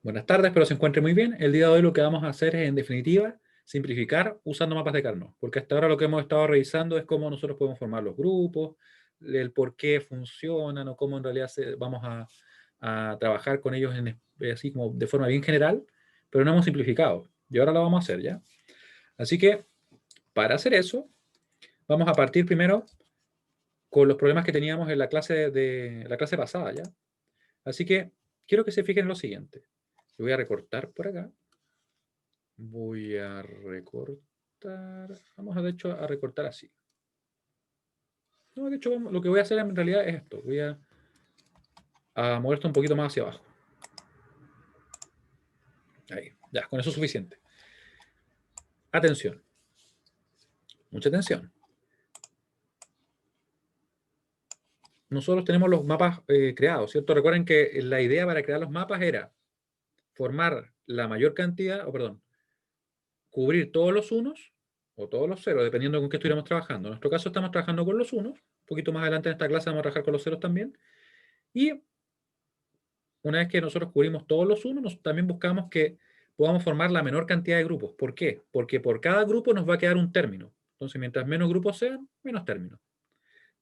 Buenas tardes, espero se encuentre muy bien. El día de hoy lo que vamos a hacer es, en definitiva, simplificar usando mapas de Carnot, porque hasta ahora lo que hemos estado revisando es cómo nosotros podemos formar los grupos, el por qué funcionan o cómo en realidad vamos a trabajar con ellos así como de forma bien general, pero no hemos simplificado. Y ahora lo vamos a hacer, ¿ya? Así que, para hacer eso, vamos a partir primero con los problemas que teníamos en la clase la clase pasada, ¿ya? Así que quiero que se fijen en lo siguiente. Lo voy a recortar por acá. Voy a recortar. Vamos a, de hecho, a recortar así. No, de hecho, lo que voy a hacer en realidad es esto. Voy a mover esto un poquito más hacia abajo. Ahí, ya, con eso es suficiente. Atención. Mucha atención. Nosotros tenemos los mapas creados, ¿cierto? Recuerden que la idea para crear los mapas era formar la mayor cantidad, o perdón, cubrir todos los unos o todos los ceros, dependiendo con qué estuviéramos trabajando. En nuestro caso estamos trabajando con los unos. Un poquito más adelante en esta clase vamos a trabajar con los ceros también. Y una vez que nosotros cubrimos todos los unos, también buscamos que podamos formar la menor cantidad de grupos. ¿Por qué? Porque por cada grupo nos va a quedar un término. Entonces, mientras menos grupos sean, menos términos.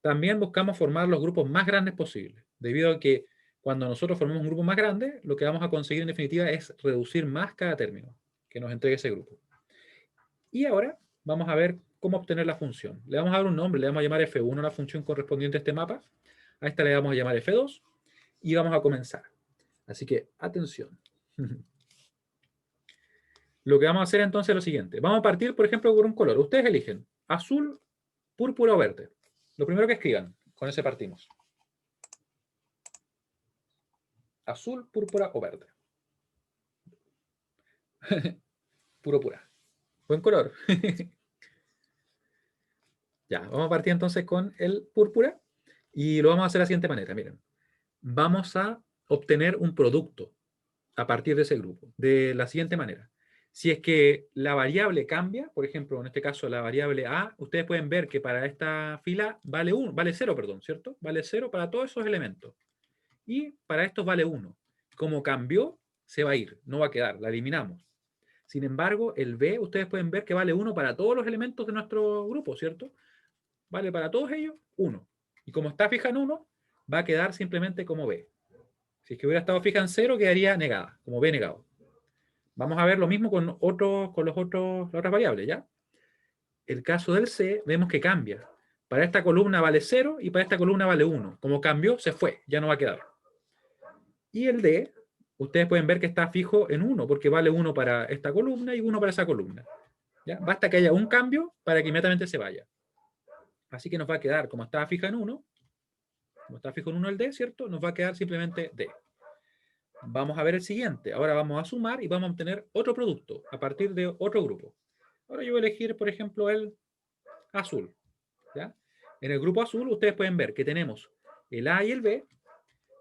También buscamos formar los grupos más grandes posibles, debido a que cuando nosotros formamos un grupo más grande, lo que vamos a conseguir en definitiva es reducir más cada término que nos entregue ese grupo. Y ahora vamos a ver cómo obtener la función. Le vamos a dar un nombre, le vamos a llamar F1 a la función correspondiente a este mapa. A esta le vamos a llamar F2 y vamos a comenzar. Así que, atención. Lo que vamos a hacer entonces es lo siguiente. Vamos a partir, por ejemplo, por un color. Ustedes eligen azul, púrpura o verde. Lo primero que escriban, con ese partimos. Azul, púrpura o verde. Puro pura. Buen color. Ya, vamos a partir entonces con el púrpura y lo vamos a hacer de la siguiente manera. Miren, vamos a obtener un producto a partir de ese grupo, de la siguiente manera. Si es que la variable cambia, por ejemplo, en este caso la variable A, ustedes pueden ver que para esta fila vale 0, perdón, ¿cierto? Vale 0 para todos esos elementos. Y para estos vale 1. Como cambió, se va a ir, no va a quedar, la eliminamos. Sin embargo, el B, ustedes pueden ver que vale 1 para todos los elementos de nuestro grupo, ¿cierto? Vale para todos ellos 1. Y como está fija en 1, va a quedar simplemente como B. Si es que hubiera estado fija en 0, quedaría negada, como B negado. Vamos a ver lo mismo con las otras variables, ¿ya? El caso del C, vemos que cambia. Para esta columna vale 0 y para esta columna vale 1. Como cambió, se fue, ya no va a quedar. Y el D, ustedes pueden ver que está fijo en 1, porque vale 1 para esta columna y 1 para esa columna. ¿Ya? Basta que haya un cambio para que inmediatamente se vaya. Así que nos va a quedar, como estaba fija en 1, como está fijo en 1 el D, ¿cierto? Nos va a quedar simplemente D. Vamos a ver el siguiente. Ahora vamos a sumar y vamos a obtener otro producto a partir de otro grupo. Ahora yo voy a elegir, por ejemplo, el azul. ¿Ya? En el grupo azul ustedes pueden ver que tenemos el A y el B,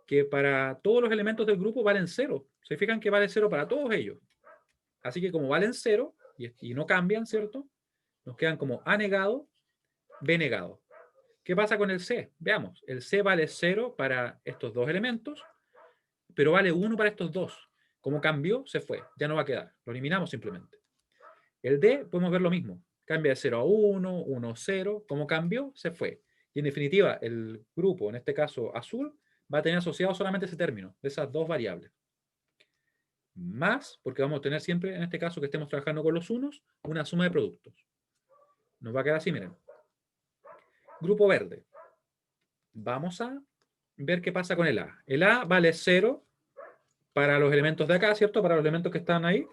que para todos los elementos del grupo valen 0. Se fijan que vale 0 para todos ellos. Así que como valen 0 y no cambian, ¿cierto? Nos quedan como A negado, B negado. ¿Qué pasa con el C? Veamos, el C vale 0 para estos dos elementos, pero vale 1 para estos dos. Como cambió, se fue, ya no va a quedar. Lo eliminamos simplemente. El D, podemos ver lo mismo. Cambia de 0 a 1, 1 a 0. Como cambió, se fue. Y en definitiva, el grupo, en este caso azul, va a tener asociado solamente ese término, de esas dos variables. Más, porque vamos a tener siempre, en este caso que estemos trabajando con los unos, una suma de productos. Nos va a quedar así, miren. Grupo verde. Vamos a ver qué pasa con el A. El A vale 0 para los elementos de acá, ¿cierto? Para los elementos que están ahí,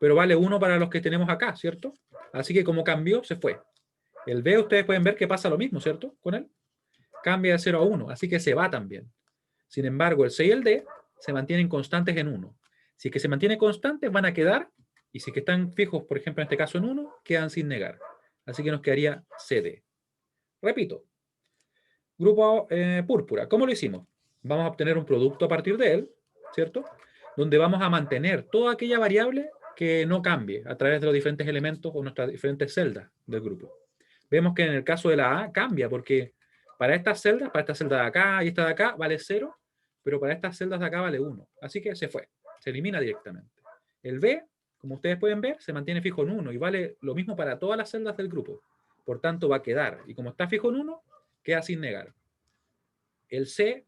pero vale 1 para los que tenemos acá, ¿cierto? Así que como cambió, se fue. El B, ustedes pueden ver que pasa lo mismo, ¿cierto? Con él. Cambia de 0 a 1, así que se va también. Sin embargo, el C y el D se mantienen constantes en 1. Si es que se mantiene constantes, van a quedar, y si es que están fijos, por ejemplo, en este caso en 1, quedan sin negar. Así que nos quedaría CD. Repito, grupo púrpura. ¿Cómo lo hicimos? Vamos a obtener un producto a partir de él, ¿cierto? Donde vamos a mantener toda aquella variable que no cambie a través de los diferentes elementos o nuestras diferentes celdas del grupo. Vemos que en el caso de la A cambia porque para estas celdas, para esta celda de acá y esta de acá, vale 0, pero para estas celdas de acá vale 1. Así que se fue, se elimina directamente. El B, como ustedes pueden ver, se mantiene fijo en 1 y vale lo mismo para todas las celdas del grupo. Por tanto, va a quedar. Y como está fijo en 1, queda sin negar. El C,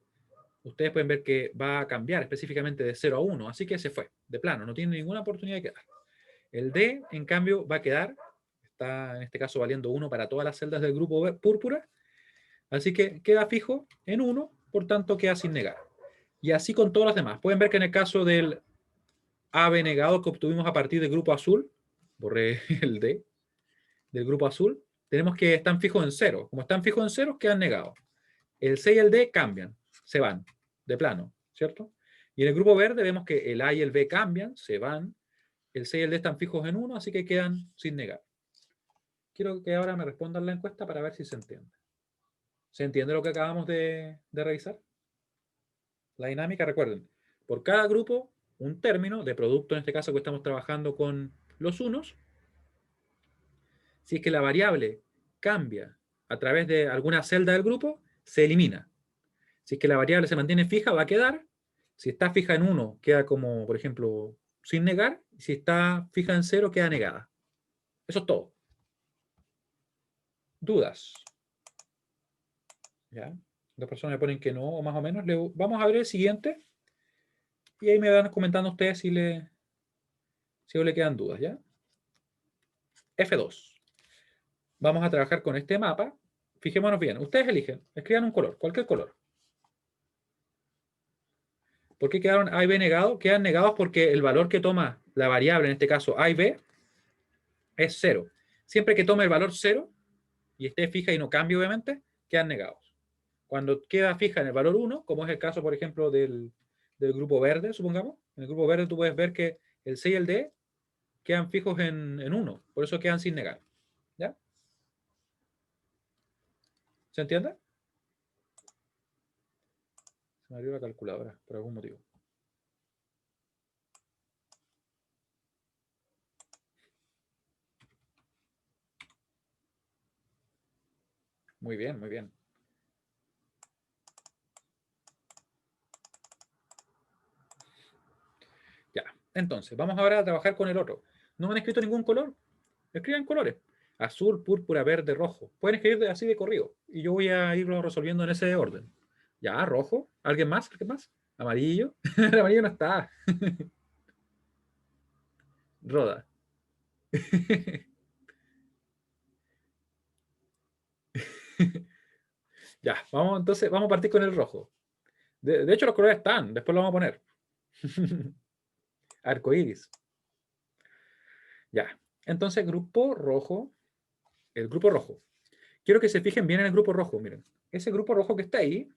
ustedes pueden ver que va a cambiar específicamente de 0 a 1, así que se fue, de plano, no tiene ninguna oportunidad de quedar. El D, en cambio, va a quedar, está en este caso valiendo 1 para todas las celdas del grupo púrpura, así que queda fijo en 1, por tanto queda sin negar. Y así con todos los demás. Pueden ver que en el caso del AB negado que obtuvimos a partir del grupo azul, borré el D, del grupo azul, tenemos que están fijos en 0. Como están fijos en 0, quedan negados. El C y el D cambian, se van, de plano, ¿cierto? Y en el grupo verde vemos que el A y el B cambian, se van. El C y el D están fijos en 1, así que quedan sin negar. Quiero que ahora me respondan la encuesta para ver si se entiende. ¿Se entiende lo que acabamos de revisar? La dinámica, recuerden, por cada grupo, un término de producto, en este caso que estamos trabajando con los unos. Si es que la variable cambia a través de alguna celda del grupo, se elimina. Si es que la variable se mantiene fija, va a quedar. Si está fija en 1, queda como, por ejemplo, sin negar. Si está fija en 0, queda negada. Eso es todo. ¿Dudas? ¿Ya? Las personas me ponen que no, o más o menos. Vamos a ver el siguiente. Y ahí me van comentando ustedes si le quedan dudas, ¿ya? F2. Vamos a trabajar con este mapa. Fijémonos bien. Ustedes eligen. Escriban un color, cualquier color. ¿Por qué quedaron A y B negados? Quedan negados porque el valor que toma la variable, en este caso A y B, es 0. Siempre que tome el valor 0 y esté fija y no cambie, obviamente, quedan negados. Cuando queda fija en el valor 1, como es el caso, por ejemplo, del grupo verde, supongamos, en el grupo verde tú puedes ver que el C y el D quedan fijos en 1, por eso quedan sin negar. ¿Ya? ¿Se entiende? Se me abrió la calculadora, por algún motivo. Muy bien, muy bien. Ya, entonces, vamos ahora a trabajar con el otro. ¿No me han escrito ningún color? Escriban colores. Azul, púrpura, verde, rojo. Pueden escribir así de corrido. Y yo voy a irlo resolviendo en ese orden. Ya, rojo. ¿Alguien más? ¿Alguien más? Amarillo. El amarillo no está. Roda. Ya, entonces vamos a partir con el rojo. De hecho, los colores están. Después lo vamos a poner. Arco iris. Ya. Entonces, grupo rojo. El grupo rojo. Quiero que se fijen bien en el grupo rojo. Miren. Ese grupo rojo que está ahí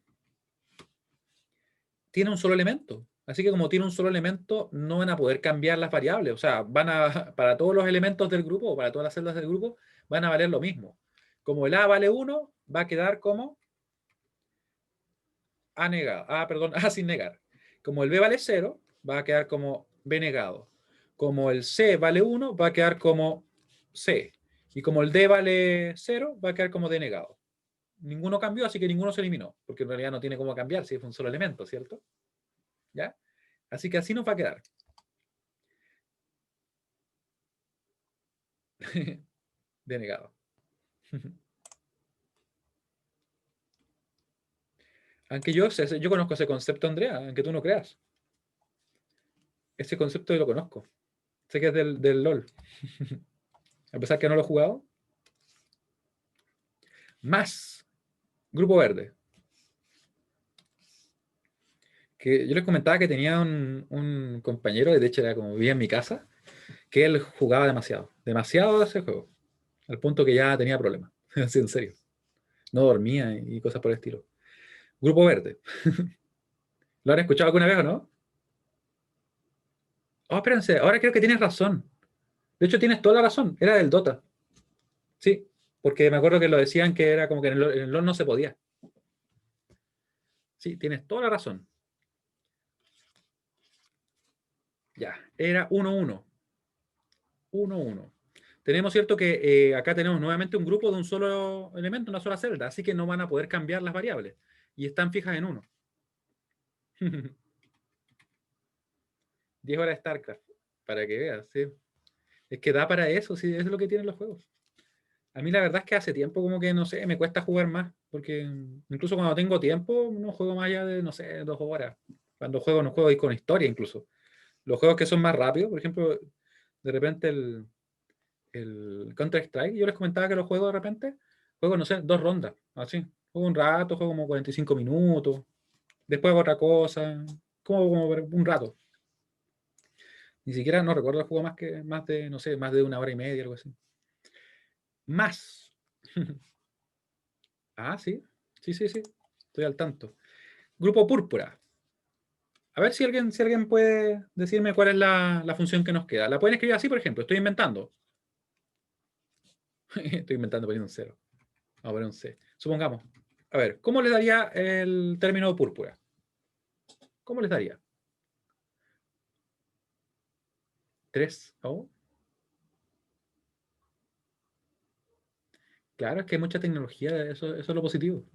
tiene un solo elemento. Así que como tiene un solo elemento, no van a poder cambiar las variables. O sea, para todos los elementos del grupo, o para todas las celdas del grupo, van a valer lo mismo. Como el A vale 1, va a quedar como A negado. Perdón, A sin negar. Como el B vale 0, va a quedar como B negado. Como el C vale 1, va a quedar como C. Y como el D vale 0, va a quedar como D negado. Ninguno cambió, así que ninguno se eliminó, porque en realidad no tiene cómo cambiar si es un solo elemento, ¿cierto? ¿Ya? Así que así nos va a quedar. Denegado. Aunque yo conozco ese concepto, Andrea, aunque tú no creas. Ese concepto yo lo conozco. Sé que es del LOL. A pesar que no lo he jugado. Más. Grupo Verde. Que yo les comentaba que tenía un compañero, de hecho era como vivía en mi casa, que él jugaba demasiado. Demasiado ese juego. Al punto que ya tenía problemas. Así en serio. No dormía y cosas por el estilo. Grupo Verde. ¿Lo han escuchado alguna vez o no? Oh, espérense, ahora creo que tienes razón. De hecho, tienes toda la razón. Era del Dota. Sí, porque me acuerdo que lo decían que era como que en el LoL no se podía. Sí, tienes toda la razón. Ya, era 1-1. 1-1. Tenemos cierto que acá tenemos nuevamente un grupo de un solo elemento, una sola celda, así que no van a poder cambiar las variables. Y están fijas en 1. 10 horas de StarCraft, para que veas, ¿sí? Es que da para eso, sí, eso es lo que tienen los juegos. A mí la verdad es que hace tiempo como que, no sé, me cuesta jugar más, porque incluso cuando tengo tiempo no juego más allá de, no sé, 2 horas. Cuando juego no juego ahí con historia incluso. Los juegos que son más rápidos, por ejemplo, de repente el Counter-Strike, yo les comentaba que los juego de repente, juego, no sé, 2 rondas, así. Juego un rato, juego como 45 minutos, después hago otra cosa, como un rato. Ni siquiera no recuerdo el juego más de, no sé, más de 1 hora y media, algo así. Más. Ah, sí. Sí, sí, sí. Estoy al tanto. Grupo Púrpura. A ver si alguien puede decirme cuál es la función que nos queda. La pueden escribir así, por ejemplo. Estoy inventando. Estoy inventando poniendo un cero. Vamos a poner un C. Supongamos. A ver, ¿cómo les daría el término púrpura? ¿Cómo les daría? 3. Oh, claro, es que hay mucha tecnología. Eso es lo positivo.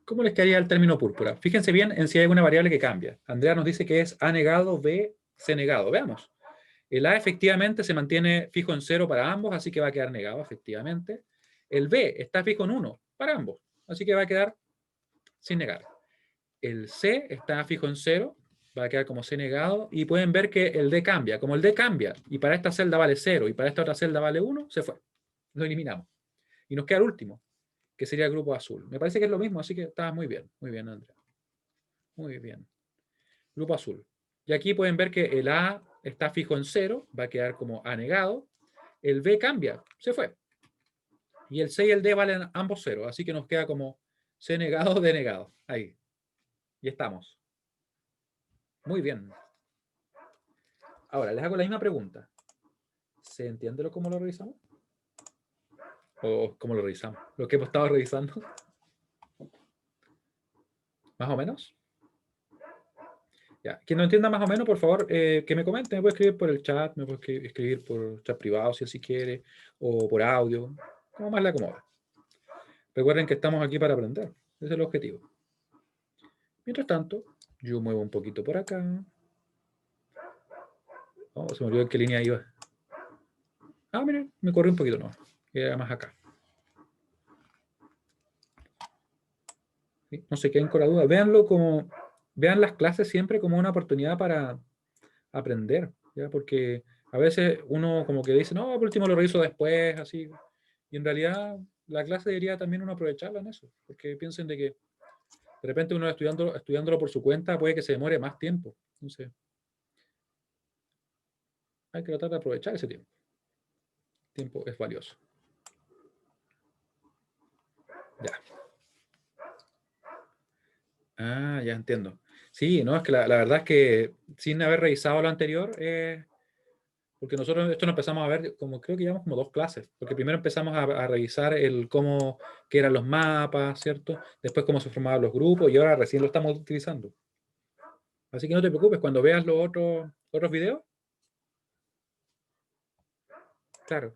¿Cómo les quedaría el término púrpura? Fíjense bien en si hay alguna variable que cambia. Andrea nos dice que es A negado, B, C negado. Veamos. El A efectivamente se mantiene fijo en 0 para ambos, así que va a quedar negado, efectivamente. El B está fijo en 1 para ambos, así que va a quedar sin negar. El C está fijo en 0, va a quedar como C negado, y pueden ver que el D cambia. Como el D cambia, y para esta celda vale 0, y para esta otra celda vale 1, se fue. Lo eliminamos. Y nos queda el último, que sería el grupo azul. Me parece que es lo mismo, así que está muy bien, Andrea. Muy bien. Grupo azul. Y aquí pueden ver que el A está fijo en 0, va a quedar como A negado. El B cambia, se fue. Y el C y el D valen ambos 0, así que nos queda como C negado, D negado. Ahí. Y estamos. Muy bien. Ahora, les hago la misma pregunta. ¿Se entiende cómo lo revisamos? ¿O cómo lo revisamos? Lo que hemos estado revisando. ¿Más o menos? Ya. Quien no entienda más o menos, por favor, que me comente. Me puede escribir por el chat, me puede escribir por chat privado si así quiere, o por audio, como más le acomoda. Recuerden que estamos aquí para aprender. Ese es el objetivo. Mientras tanto, yo muevo un poquito por acá. Oh, se me olvidó en qué línea iba. Ah, miren, me corrí un poquito no. Queda más acá. ¿Sí? No se queden con la duda. Vean las clases siempre como una oportunidad para aprender, ¿ya? Porque a veces uno como que dice, no, por último lo reviso después, así. Y en realidad la clase debería también uno aprovecharla en eso, porque piensen de que de repente uno estudiándolo por su cuenta puede que se demore más tiempo. Entonces, hay que tratar de aprovechar ese tiempo. El tiempo es valioso. Ya. Ah, ya entiendo. Sí, no, es que la verdad es que sin haber revisado lo anterior, porque nosotros esto lo empezamos a ver como creo que llevamos como 2 clases, porque primero empezamos a revisar qué eran los mapas, ¿cierto? Después cómo se formaban los grupos y ahora recién lo estamos utilizando. Así que no te preocupes, cuando veas los otros videos, claro,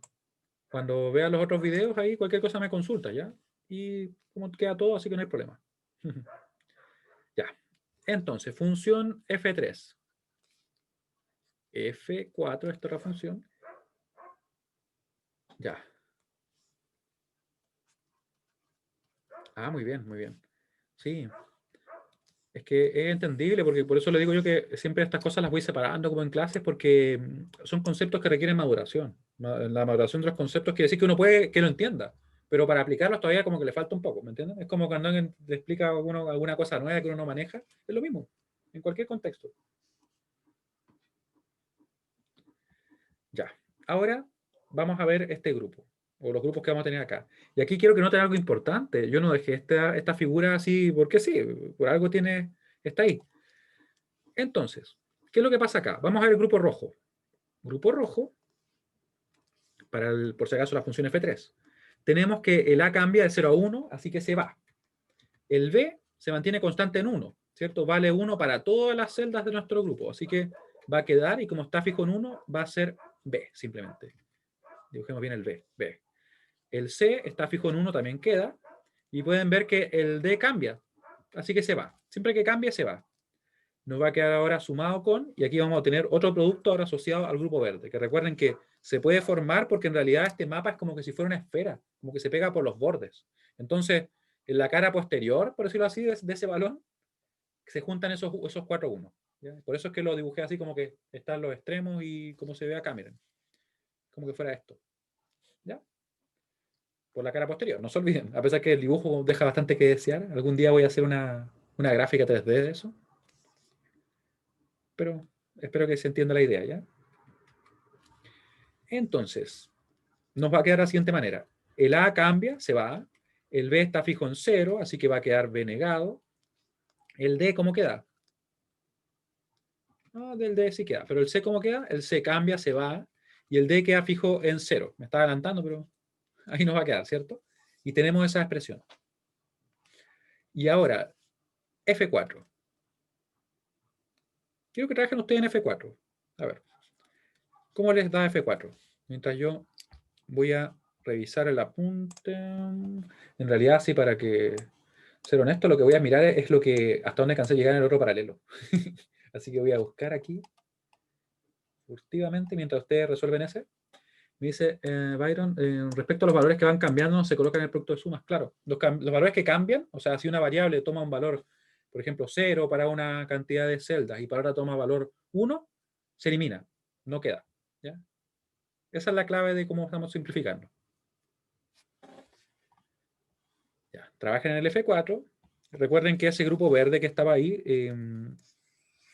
cuando veas los otros videos ahí cualquier cosa me consulta, ¿ya? Y como queda todo, así que no hay problema. Ya. Entonces, función F3. F4, esta otra función. Ya. Ah, muy bien, muy bien. Sí, es que es entendible, porque por eso le digo yo que siempre estas cosas las voy separando como en clases, porque son conceptos que requieren maduración. La maduración de los conceptos quiere decir que uno puede que lo entienda, pero para aplicarlos todavía como que le falta un poco, ¿me entiendes? Es como cuando alguien le explica a uno alguna cosa nueva que uno no maneja, es lo mismo, en cualquier contexto. Ya. Ahora vamos a ver este grupo, o los grupos que vamos a tener acá. Y aquí quiero que noten algo importante. Yo no dejé esta figura así porque sí, por algo está ahí. Entonces, ¿qué es lo que pasa acá? Vamos a ver el grupo rojo. Grupo rojo, por si acaso la función F3. Tenemos que el A cambia de 0 a 1, así que se va. El B se mantiene constante en 1, ¿cierto? Vale 1 para todas las celdas de nuestro grupo, así que va a quedar, y como está fijo en 1, va a ser B, simplemente. Dibujemos bien el B, B. El C está fijo en 1, también queda, y pueden ver que el D cambia, así que se va. Siempre que cambie, se va. nos va a quedar ahora sumado con, y aquí vamos a tener otro producto ahora asociado al grupo verde, que recuerden que se puede formar porque en realidad este mapa es como que si fuera una esfera, como que se pega por los bordes. Entonces, en la cara posterior, por decirlo así, de ese balón, se juntan esos 4 unos. ¿Ya? Por eso es que lo dibujé así como que están los extremos y como se ve acá, miren. Como que fuera esto. ¿Ya? Por la cara posterior, no se olviden. A pesar que el dibujo deja bastante que desear, algún día voy a hacer una gráfica 3D de eso. Pero espero que se entienda la idea, ¿ya? Entonces, nos va a quedar de la siguiente manera. El A cambia, se va. El B está fijo en 0, así que va a quedar B negado. El D, ¿cómo queda? No, del D sí queda. Pero el C, ¿cómo queda? El C cambia, se va. Y el D queda fijo en 0. Me está adelantando, pero ahí nos va a quedar, ¿cierto? Y tenemos esa expresión. Y ahora, F4. Quiero que trabajen ustedes en F4. A ver, ¿cómo les da F4? Mientras yo voy a revisar el apunte. En realidad, sí, para que ser honesto, lo que voy a mirar es lo que hasta dónde cansé de llegar en el otro paralelo. Así que voy a buscar aquí furtivamente mientras ustedes resuelven ese. Me dice Byron, respecto a los valores que van cambiando, se colocan en el producto de sumas. Claro, los valores que cambian, o sea, si una variable toma un valor, por ejemplo, 0 para una cantidad de celdas y para otra toma valor 1, se elimina, no queda. ¿Ya? Esa es la clave de cómo estamos simplificando. Ya, trabajen en el F4. Recuerden que ese grupo verde que estaba ahí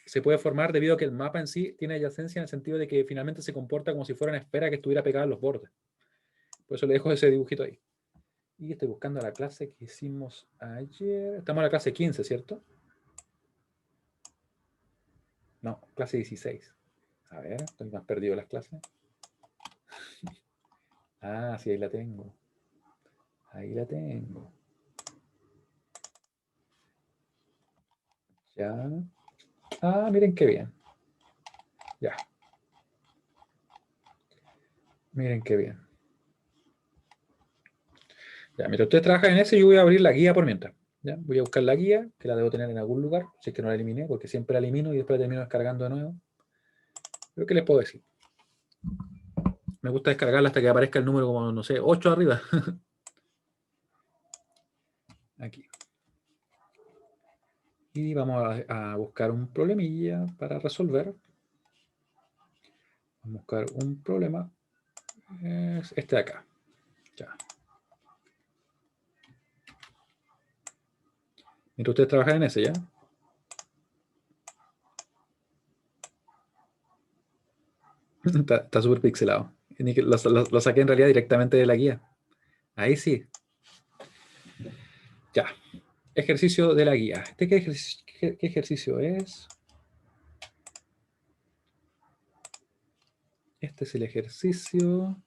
se puede formar debido a que el mapa en sí tiene adyacencia en el sentido de que finalmente se comporta como si fuera una esfera que estuviera pegada a los bordes. Por eso le dejo ese dibujito ahí. Y estoy buscando la clase que hicimos ayer. Estamos en la clase 15, ¿cierto? No, clase 16. A ver, estoy más perdido las clases. Ah, sí, ahí la tengo. Ahí la tengo. Ya. Ah, miren qué bien. Ya. Miren qué bien. Ya, mientras ustedes trabajan en eso, yo voy a abrir la guía por mientras. ¿Ya? Voy a buscar la guía, que la debo tener en algún lugar, si es que no la eliminé, porque siempre la elimino y después la termino descargando de nuevo. Pero ¿qué les puedo decir? Me gusta descargarla hasta que aparezca el número como, no sé, 8 arriba. Aquí. Y vamos a buscar un problemilla para resolver. Vamos a buscar un problema. Es este de acá. Ya. Mientras ustedes trabajan en ese, ¿ya? Está súper pixelado. Lo saqué en realidad directamente de la guía. Ahí sí. Ya. Ejercicio de la guía. ¿Este qué ejercicio es? Este es el ejercicio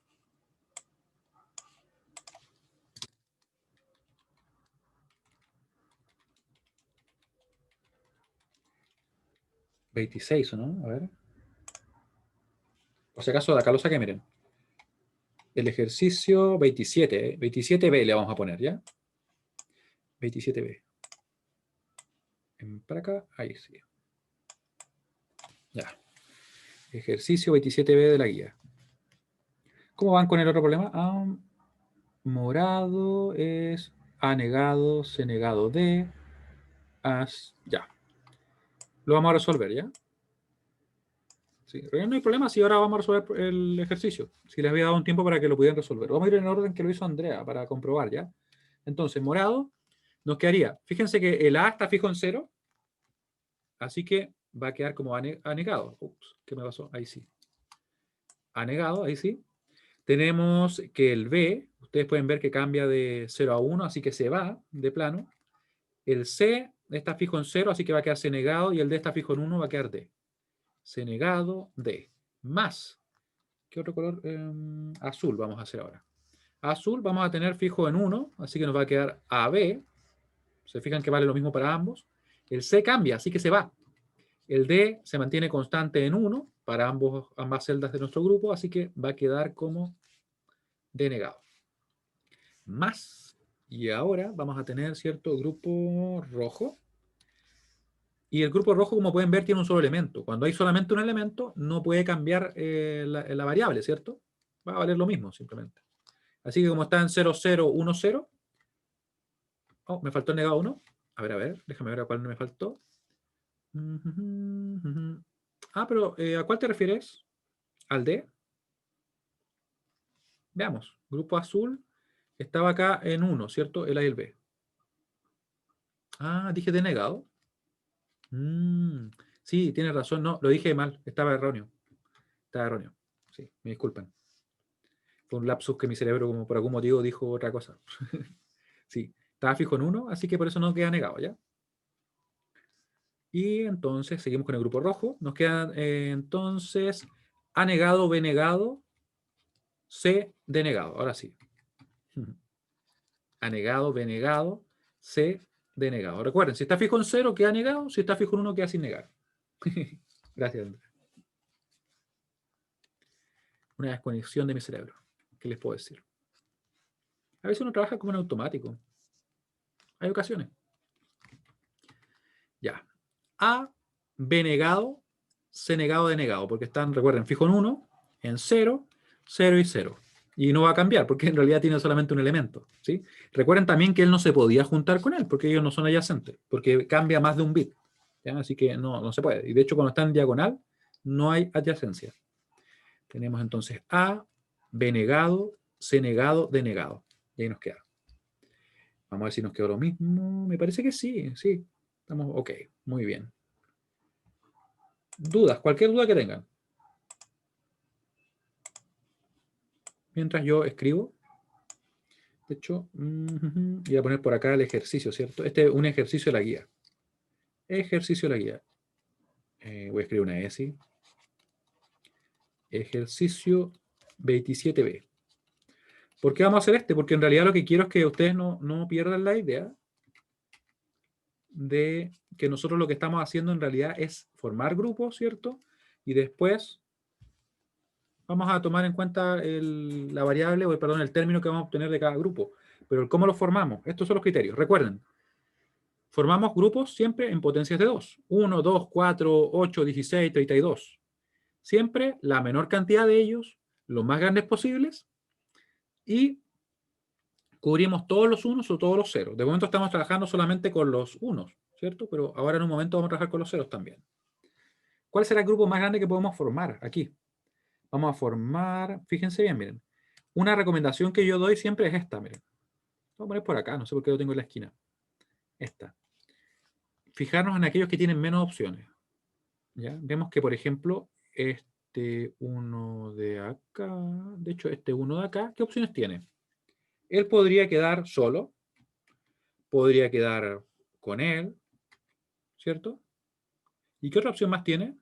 26, ¿o no? A ver. Por si acaso de acá lo saqué, miren. El ejercicio 27, 27B le vamos a poner, ¿ya? 27B. Para acá, ahí sí. Ya. Ejercicio 27B de la guía. ¿Cómo van con el otro problema? Morado es A negado, C negado D. Ya. Lo vamos a resolver, ¿ya? Sí, no hay problema si ahora vamos a resolver el ejercicio. Si les había dado un tiempo para que lo pudieran resolver. Vamos a ir en el orden que lo hizo Andrea para comprobar, ¿ya? Entonces, morado nos quedaría. Fíjense que el A está fijo en 0, así que va a quedar como anegado. Ups, ¿qué me pasó? Ahí sí. Anegado, ahí sí. Tenemos que el B, ustedes pueden ver que cambia de 0 a 1, así que se va de plano. El C está fijo en 0, así que va a quedar C negado, y el D está fijo en 1, va a quedar D. C negado, D. Más. ¿Qué otro color? Azul vamos a hacer ahora. Azul vamos a tener fijo en 1, así que nos va a quedar AB. Se fijan que vale lo mismo para ambos. El C cambia, así que se va. El D se mantiene constante en 1 para ambas celdas de nuestro grupo, así que va a quedar como D negado. Más. Y ahora vamos a tener cierto grupo rojo. Y el grupo rojo, como pueden ver, tiene un solo elemento. Cuando hay solamente un elemento, no puede cambiar la variable, ¿cierto? Va a valer lo mismo, simplemente. Así que como está en 0, 0, 1, 0. Oh, me faltó el negado 1. A ver, déjame ver a cuál no me faltó. Ah, pero ¿a cuál te refieres? ¿Al D? Veamos. Grupo azul estaba acá en 1, ¿cierto? El A y el B. Ah, dije denegado. Sí, tiene razón. No, lo dije mal. Estaba erróneo. Estaba erróneo. Sí, me disculpan. Fue un lapsus que mi cerebro, como por algún motivo, dijo otra cosa. Sí, estaba fijo en 1, así que por eso no queda negado, ¿ya? Y entonces seguimos con el grupo rojo. Nos quedan entonces A negado, B negado, C denegado. Ahora sí. A negado, B negado, C denegado. Recuerden, si está fijo en 0, queda negado. Si está fijo en 1, queda sin negar. Gracias, Andrés. Una desconexión de mi cerebro. ¿Qué les puedo decir? A veces uno trabaja como en automático. Hay ocasiones. Ya. A, B negado, C negado, D negado. Porque están, recuerden, fijo en 1, en 0, 0 y 0. Y no va a cambiar porque en realidad tiene solamente un elemento. ¿Sí? Recuerden también que él no se podía juntar con él porque ellos no son adyacentes. Porque cambia más de un bit. ¿Ya? Así que no se puede. Y de hecho, cuando está en diagonal, no hay adyacencia. Tenemos entonces A, B negado, C negado, D negado. Y ahí nos queda. Vamos a ver si nos quedó lo mismo. Me parece que sí, sí. Estamos ok, muy bien. Dudas, cualquier duda que tengan. Mientras yo escribo. De hecho, voy a poner por acá el ejercicio, ¿cierto? Este es un ejercicio de la guía. Ejercicio de la guía. Voy a escribir una ESI. Ejercicio 27B. ¿Por qué vamos a hacer este? Porque en realidad lo que quiero es que ustedes no pierdan la idea de que nosotros lo que estamos haciendo en realidad es formar grupos, ¿cierto? Y después vamos a tomar en cuenta la variable, o perdón, el término que vamos a obtener de cada grupo. Pero ¿cómo lo formamos? Estos son los criterios. Recuerden, formamos grupos siempre en potencias de 2. 1, 2, 4, 8, 16, 32. Siempre la menor cantidad de ellos, los más grandes posibles, y cubrimos todos los unos o todos los ceros. De momento estamos trabajando solamente con los unos, ¿cierto? Pero ahora en un momento vamos a trabajar con los ceros también. ¿Cuál será el grupo más grande que podemos formar aquí? Vamos a formar, fíjense bien, miren. Una recomendación que yo doy siempre es esta, miren. Voy a poner por acá, no sé por qué lo tengo en la esquina. Esta. Fijarnos en aquellos que tienen menos opciones. ¿Ya? Vemos que, por ejemplo, este uno de acá, de hecho, este uno de acá, ¿qué opciones tiene? Él podría quedar solo, podría quedar con él, ¿cierto? ¿Y qué otra opción más tiene?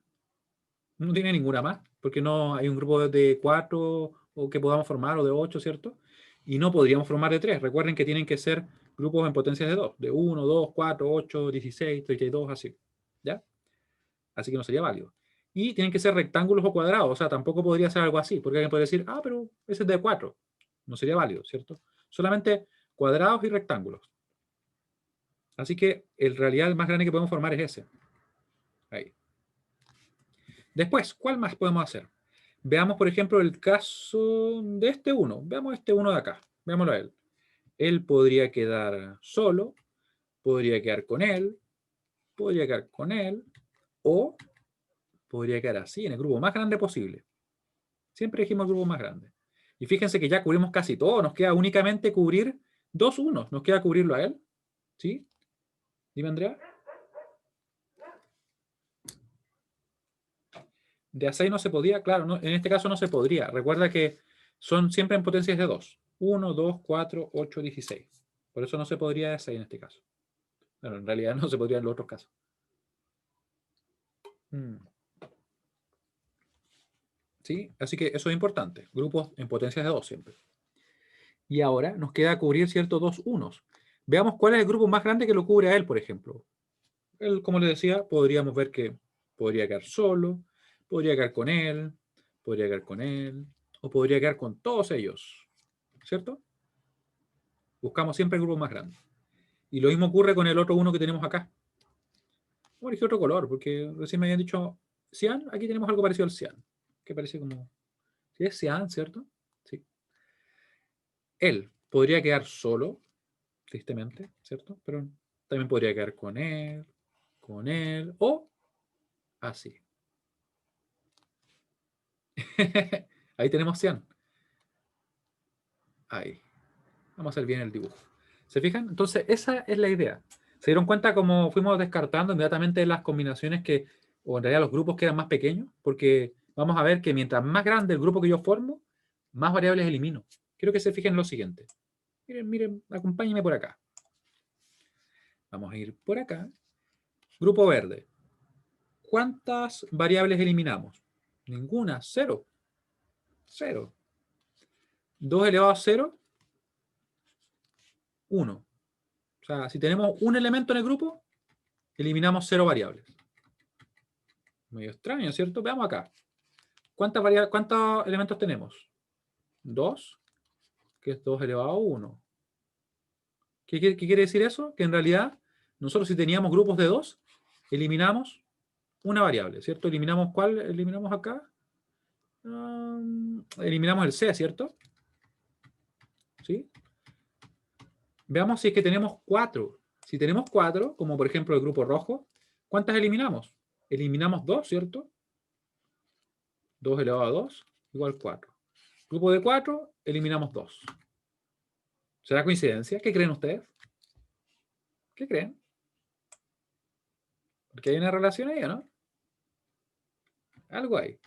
No tiene ninguna más, porque no hay un grupo de 4 o que podamos formar, o de 8, ¿cierto? Y no podríamos formar de 3. Recuerden que tienen que ser grupos en potencias de 2, de 1, 2, 4, 8, 16, 32, así. ¿Ya? Así que no sería válido. Y tienen que ser rectángulos o cuadrados, o sea, tampoco podría ser algo así, porque alguien puede decir, ah, pero ese es de 4. No sería válido, ¿cierto? Solamente cuadrados y rectángulos. Así que en realidad el más grande que podemos formar es ese. Ahí. Después, ¿cuál más podemos hacer? Veamos, por ejemplo, el caso de este uno. Veamos este uno de acá. Veámoslo a él. Él podría quedar solo, podría quedar con él, podría quedar con él, o podría quedar así, en el grupo más grande posible. Siempre dijimos el grupo más grande. Y fíjense que ya cubrimos casi todo. Nos queda únicamente cubrir dos unos. Nos queda cubrirlo a él. ¿Sí? Dime, Andrea. De a 6 no se podía, claro, no, en este caso no se podría. Recuerda que son siempre en potencias de 2. 1, 2, 4, 8, 16. Por eso no se podría de 6 en este caso. Bueno, en realidad no se podría en los otros casos. ¿Sí? Así que eso es importante. Grupos en potencias de 2 siempre. Y ahora nos queda cubrir ciertos dos unos. Veamos cuál es el grupo más grande que lo cubre a él, por ejemplo. Él, como les decía, podríamos ver que podría quedar solo, podría quedar con él, podría quedar con él, o podría quedar con todos ellos. ¿Cierto? Buscamos siempre el grupo más grande. Y lo mismo ocurre con el otro uno que tenemos acá. Vamos a elegir otro color, porque recién me habían dicho cian. Aquí tenemos algo parecido al cian, que parece como... Sí, es cian, ¿cierto? Sí. Él podría quedar solo, tristemente, ¿cierto? Pero también podría quedar con él, o así. Ahí tenemos cian. Ahí. Vamos a hacer bien el dibujo. ¿Se fijan? Entonces, esa es la idea. ¿Se dieron cuenta cómo fuimos descartando inmediatamente las combinaciones que, o en realidad los grupos que eran más pequeños? Porque vamos a ver que mientras más grande el grupo que yo formo, más variables elimino. Quiero que se fijen en lo siguiente. Miren, miren, acompáñenme por acá. Vamos a ir por acá. Grupo verde. ¿Cuántas variables eliminamos? Ninguna, cero. Cero. 2 elevado a 0, 1. O sea, si tenemos un elemento en el grupo, eliminamos 0 variables. Medio extraño, ¿cierto? Veamos acá. ¿Cuántos elementos tenemos? 2, que es 2 elevado a 1. ¿Qué quiere decir eso? Que en realidad, nosotros si teníamos grupos de 2, eliminamos una variable, ¿cierto? ¿Eliminamos cuál? ¿Eliminamos acá? Eliminamos el C, ¿cierto? ¿Sí? Veamos si es que tenemos 4. Si tenemos 4, como por ejemplo el grupo rojo, ¿cuántas eliminamos? Eliminamos 2, ¿cierto? 2 elevado a 2 igual 4. Grupo de 4, eliminamos 2. ¿Será coincidencia? ¿Qué creen ustedes? ¿Qué creen? Porque hay una relación ahí, ¿no? Algo hay.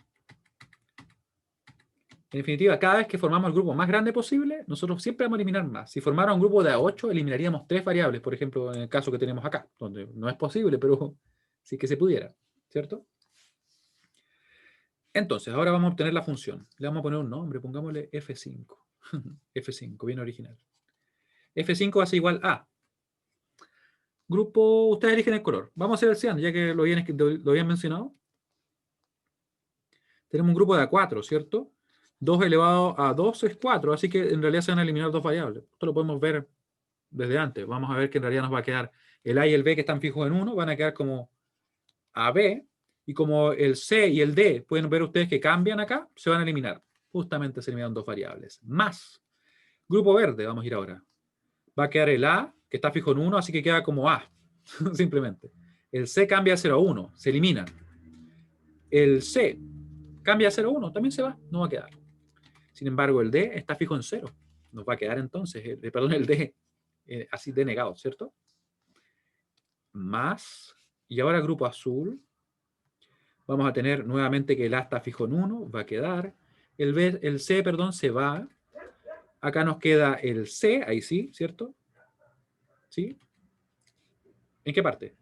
En definitiva, cada vez que formamos el grupo más grande posible, nosotros siempre vamos a eliminar más. Si formara un grupo de A8, eliminaríamos 3 variables, por ejemplo, en el caso que tenemos acá, donde no es posible, pero sí que se pudiera, ¿cierto? Entonces, ahora vamos a obtener la función. Le vamos a poner un nombre, pongámosle F5. F5, bien original. F5 hace igual a. Grupo, ustedes eligen el color. Vamos a hacer el cian, ya que lo habían mencionado. Tenemos un grupo de A4, ¿cierto? 2 elevado a 2 es 4, así que en realidad se van a eliminar 2 variables. Esto lo podemos ver desde antes. Vamos a ver que en realidad nos va a quedar el A y el B que están fijos en 1, van a quedar como AB, y como el C y el D pueden ver ustedes que cambian acá, se van a eliminar. Justamente se eliminan 2 variables. Más. Grupo verde, vamos a ir ahora. Va a quedar el A, que está fijo en 1, así que queda como A, simplemente. El C cambia a 0 a 1, se elimina. El C cambia a 0 a 1, también se va, no va a quedar. Sin embargo, el D está fijo en 0. Nos va a quedar entonces, perdón, el D, así denegado, ¿cierto? Más, y ahora grupo azul, vamos a tener nuevamente que el A está fijo en 1, va a quedar. El C, perdón, se va. Acá nos queda el C, ahí sí, ¿cierto? ¿Sí? ¿En qué parte?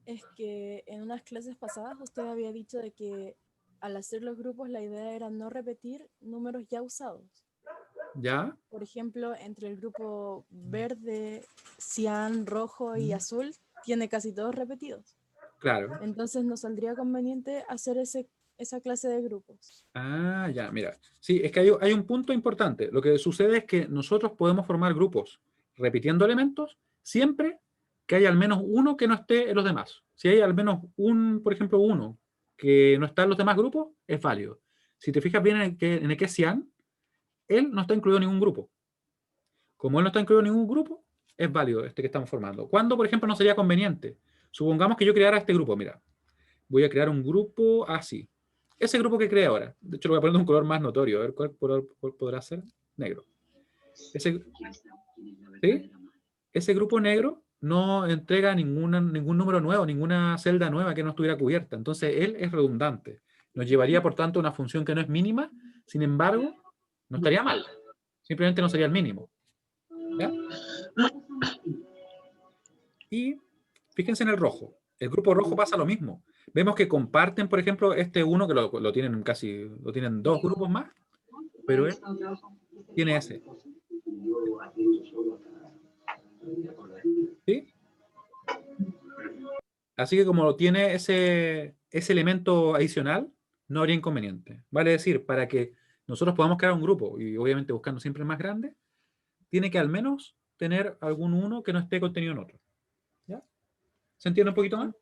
Es que en unas clases pasadas usted había dicho de que al hacer los grupos la idea era no repetir números ya usados. ¿Ya? Por ejemplo, entre el grupo verde, cian, rojo y azul, tiene casi todos repetidos. Claro. Entonces nos saldría conveniente hacer esa clase de grupos. Ah, ya, mira. Sí, es que hay un punto importante. Lo que sucede es que nosotros podemos formar grupos repitiendo elementos siempre que haya al menos uno que no esté en los demás. Si hay al menos un, por ejemplo, uno que no está en los demás grupos, es válido. Si te fijas bien en el que es cian, él no está incluido en ningún grupo. Como él no está incluido en ningún grupo, es válido este que estamos formando. ¿Cuándo, por ejemplo, no sería conveniente? Supongamos que yo creara este grupo, mira. Voy a crear un grupo así. Ese grupo que creé ahora, de hecho lo voy a poner de un color más notorio, a ver cuál podrá ser. Negro. Ese, ¿sí? Ese grupo negro no entrega ningún número nuevo, ninguna celda nueva que no estuviera cubierta. Entonces él es redundante. Nos llevaría, por tanto, a una función que no es mínima, sin embargo, no estaría mal. Simplemente no sería el mínimo. ¿Ya? Y fíjense en el rojo. El grupo rojo pasa lo mismo. Vemos que comparten, por ejemplo, este uno que lo tienen casi, lo tienen dos grupos más, pero él tiene ese. ¿Sí? Así que como tiene ese elemento adicional, no habría inconveniente. Vale decir, para que nosotros podamos crear un grupo, y obviamente buscando siempre el más grande, tiene que al menos tener algún uno que no esté contenido en otro. ¿Se entiende un poquito más?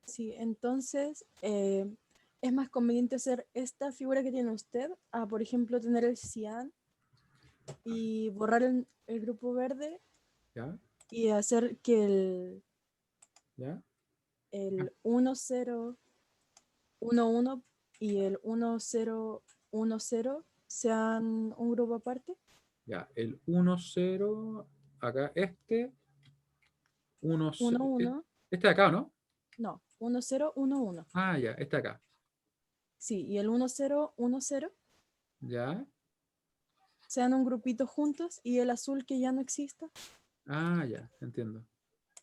Sí, entonces es más conveniente hacer esta figura que tiene usted a, por ejemplo, tener el cian y borrar el grupo verde ¿Ya? y hacer que ¿Ya? el 1011 y el 1010 sean un grupo aparte. Ya, el 1, 0, acá, este, 1, 11, este de acá, ¿o no? no, 1011. Ah, ya, este de acá. Sí, y el 1010 Ya. sean un grupito juntos y el azul que ya no exista. Ah, ya, entiendo.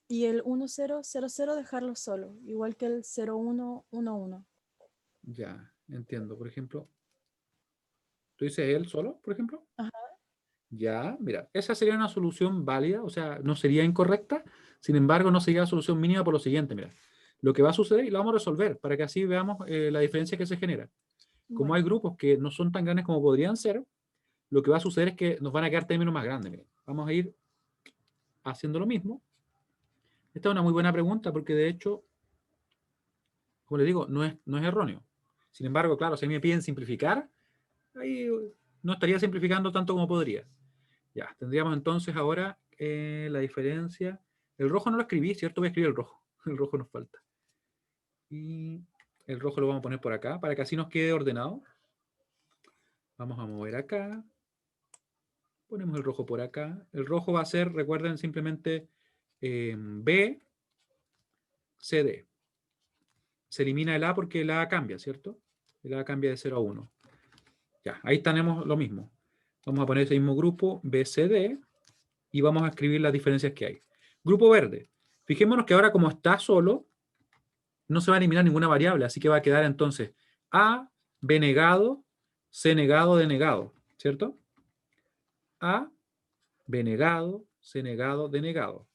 Y el 1000 dejarlo solo, igual que el 0111. Ya, entiendo. Por ejemplo, ¿tú dices él solo, por ejemplo? Ajá, Ya, mira, esa sería una solución válida, o sea, no sería incorrecta, sin embargo, no sería la solución mínima por lo siguiente, mira. Lo que va a suceder, y lo vamos a resolver, para que así veamos la diferencia que se genera. Como hay bueno, grupos que no son tan grandes como podrían ser, lo que va a suceder es que nos van a quedar términos más grandes. Mira. Vamos a ir haciendo lo mismo. Esta es una muy buena pregunta porque de hecho, como le digo, no es erróneo. Sin embargo, claro, si me piden simplificar, ahí no estaría simplificando tanto como podría. Ya, tendríamos entonces ahora la diferencia. El rojo no lo escribí, ¿cierto? Voy a escribir el rojo. El rojo nos falta. Y el rojo lo vamos a poner por acá para que así nos quede ordenado. Vamos a mover acá. Ponemos el rojo por acá. El rojo va a ser, recuerden, simplemente B, C, D. Se elimina el A porque el A cambia, ¿cierto? El A cambia de 0 a 1. Ya, ahí tenemos lo mismo. Vamos a poner ese mismo grupo, B, C, D, y vamos a escribir las diferencias que hay. Grupo verde. Fijémonos que ahora como está solo, no se va a eliminar ninguna variable, así que va a quedar entonces A, B negado, C negado, D negado, ¿cierto? A, B negado, C negado, D negado.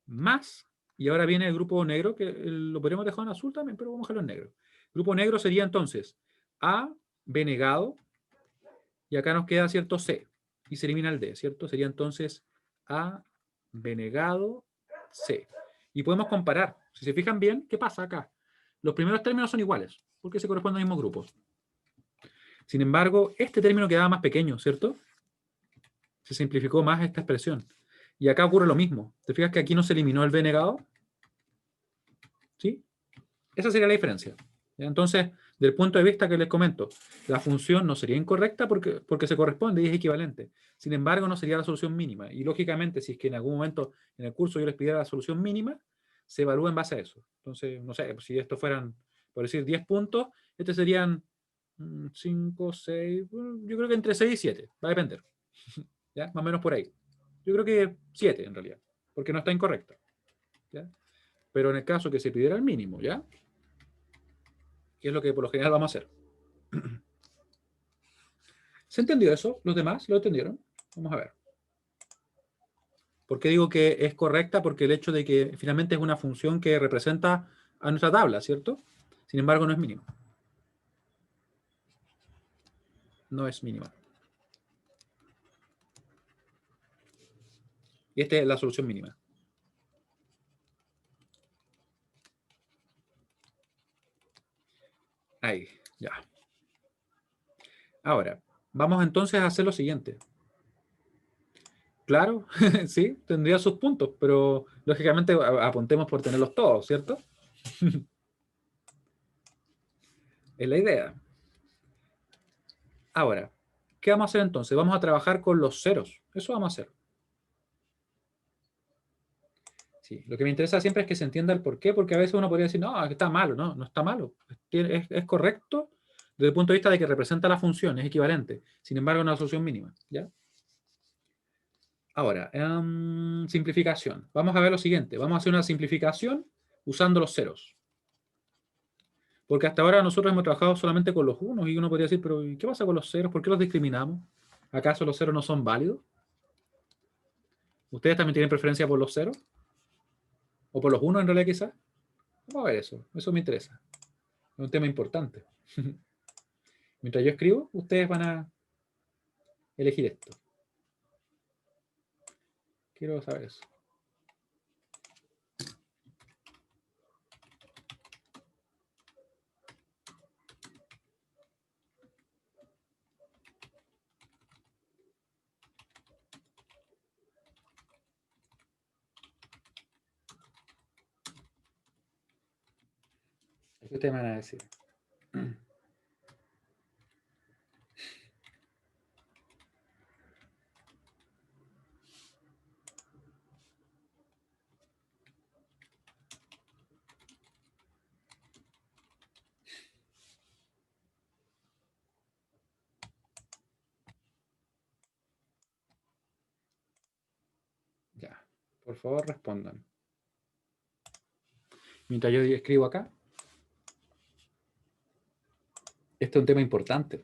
Más, y ahora viene el grupo negro, que lo podríamos dejar en azul también, pero vamos a dejarlo en negro. Grupo negro sería entonces A, B negado, y acá nos queda, ¿cierto? C, y se elimina el D, ¿cierto? Sería entonces A, B negado, C. Y podemos comparar. Si se fijan bien, ¿qué pasa acá? Los primeros términos son iguales, porque se corresponden al mismo grupo. Sin embargo, este término quedaba más pequeño, ¿cierto? Se simplificó más esta expresión. Y acá ocurre lo mismo. ¿Te fijas que aquí no se eliminó el B negado? ¿Sí? Esa sería la diferencia. ¿Ya? Entonces, del punto de vista que les comento, la función no sería incorrecta porque se corresponde y es equivalente. Sin embargo, no sería la solución mínima. Y lógicamente, si es que en algún momento en el curso yo les pidiera la solución mínima, se evalúa en base a eso. Entonces, no sé, si estos fueran, por decir, 10 puntos, estos serían 5, 6, yo creo que entre 6 y 7, va a depender. ¿Ya? Más o menos por ahí. Yo creo que 7 en realidad, porque no está incorrecta. ¿Ya? Pero en el caso que se pidiera el mínimo, ¿ya? Que es lo que por lo general vamos a hacer. ¿Se entendió eso? ¿Los demás lo entendieron? Vamos a ver. ¿Por qué digo que es correcta? Porque el hecho de que finalmente es una función que representa a nuestra tabla, ¿cierto? Sin embargo, no es mínima. No es mínima. Y esta es la solución mínima. Ahí, ya. Ahora, vamos entonces a hacer lo siguiente. Claro, sí, tendría sus puntos, pero lógicamente apuntemos por tenerlos todos, ¿cierto? Es la idea. Ahora, ¿qué vamos a hacer entonces? Vamos a trabajar con los ceros. Eso vamos a hacer. Sí, lo que me interesa siempre es que se entienda el por qué, porque a veces uno podría decir, no, está malo, no, no está malo. Es correcto desde el punto de vista de que representa la función, es equivalente. Sin embargo, una solución mínima. ¿Ya? Ahora, simplificación. Vamos a ver lo siguiente. Vamos a hacer una simplificación usando los ceros. Porque hasta ahora nosotros hemos trabajado solamente con los unos y uno podría decir, pero ¿qué pasa con los ceros? ¿Por qué los discriminamos? ¿Acaso los ceros no son válidos? ¿Ustedes también tienen preferencia por los ceros? ¿O por los unos en realidad quizás? Vamos a ver eso. Eso me interesa. Es un tema importante. Mientras yo escribo, ustedes van a elegir esto. Quiero saber eso. ¿Qué ustedes me van a decir? Ya, por favor respondan. Mientras yo escribo acá, este es un tema importante.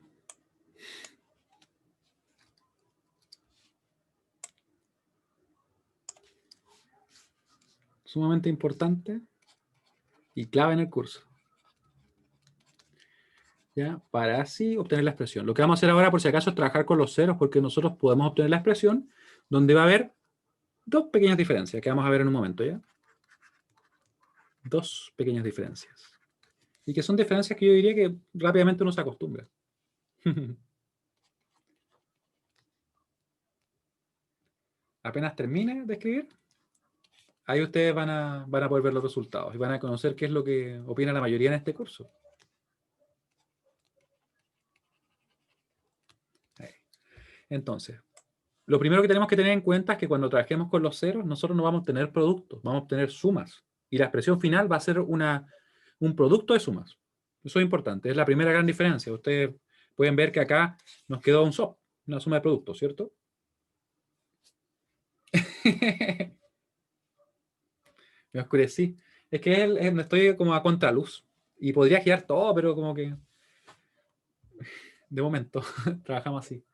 Sumamente importante y clave en el curso. ¿Ya? Para así obtener la expresión. Lo que vamos a hacer ahora, por si acaso, es trabajar con los ceros, porque nosotros podemos obtener la expresión donde va a haber dos pequeñas diferencias que vamos a ver en un momento, ¿ya? Dos pequeñas diferencias. Y que son diferencias que yo diría que rápidamente uno se acostumbra. Apenas termine de escribir, ahí ustedes van a poder ver los resultados y van a conocer qué es lo que opina la mayoría en este curso. Ahí. Entonces, lo primero que tenemos que tener en cuenta es que cuando trabajemos con los ceros, nosotros no vamos a obtener productos, vamos a obtener sumas. Y la expresión final va a ser un producto de sumas. Eso es importante, es la primera gran diferencia. Ustedes pueden ver que acá nos quedó un SOP, una suma de productos, ¿cierto? Me oscurecí. Es que estoy como a contraluz. Y podría girar todo, pero como que de momento trabajamos así.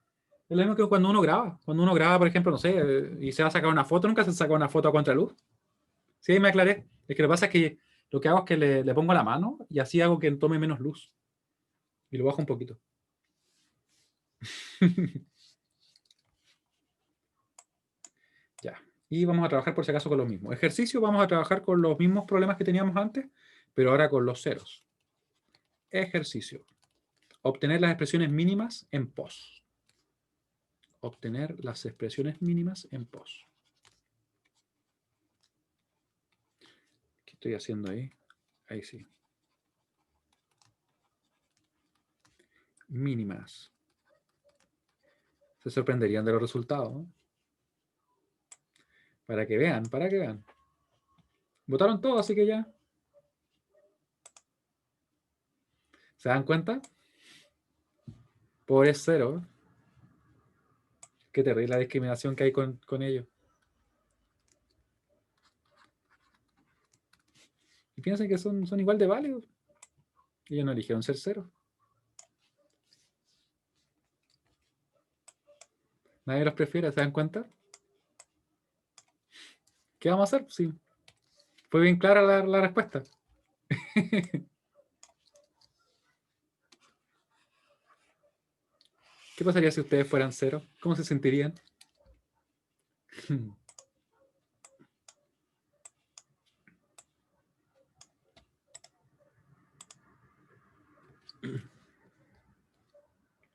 Es lo mismo que cuando uno graba. Cuando uno graba, por ejemplo, no sé, y se va a sacar una foto, nunca se saca una foto a contraluz. Sí, ahí me aclaré. Es que lo que pasa es que lo que hago es que le pongo la mano y así hago que tome menos luz. Y lo bajo un poquito. Ya. Y vamos a trabajar por si acaso con los mismos. Ejercicio, vamos a trabajar con los mismos problemas que teníamos antes, pero ahora con los ceros. Ejercicio. Obtener las expresiones mínimas en pos. Obtener las expresiones mínimas en pos. ¿Qué estoy haciendo ahí? Ahí sí. Mínimas. Se sorprenderían de los resultados, ¿no? Para que vean, para que vean. Votaron todos, así que ya. ¿Se dan cuenta? Pobre cero. Qué terrible la discriminación que hay con ellos. Y piensan que son igual de válidos. Ellos no eligieron ser cero. Nadie los prefiere, ¿se dan cuenta? ¿Qué vamos a hacer? Sí. Fue bien clara la respuesta. ¿Qué pasaría si ustedes fueran cero? ¿Cómo se sentirían?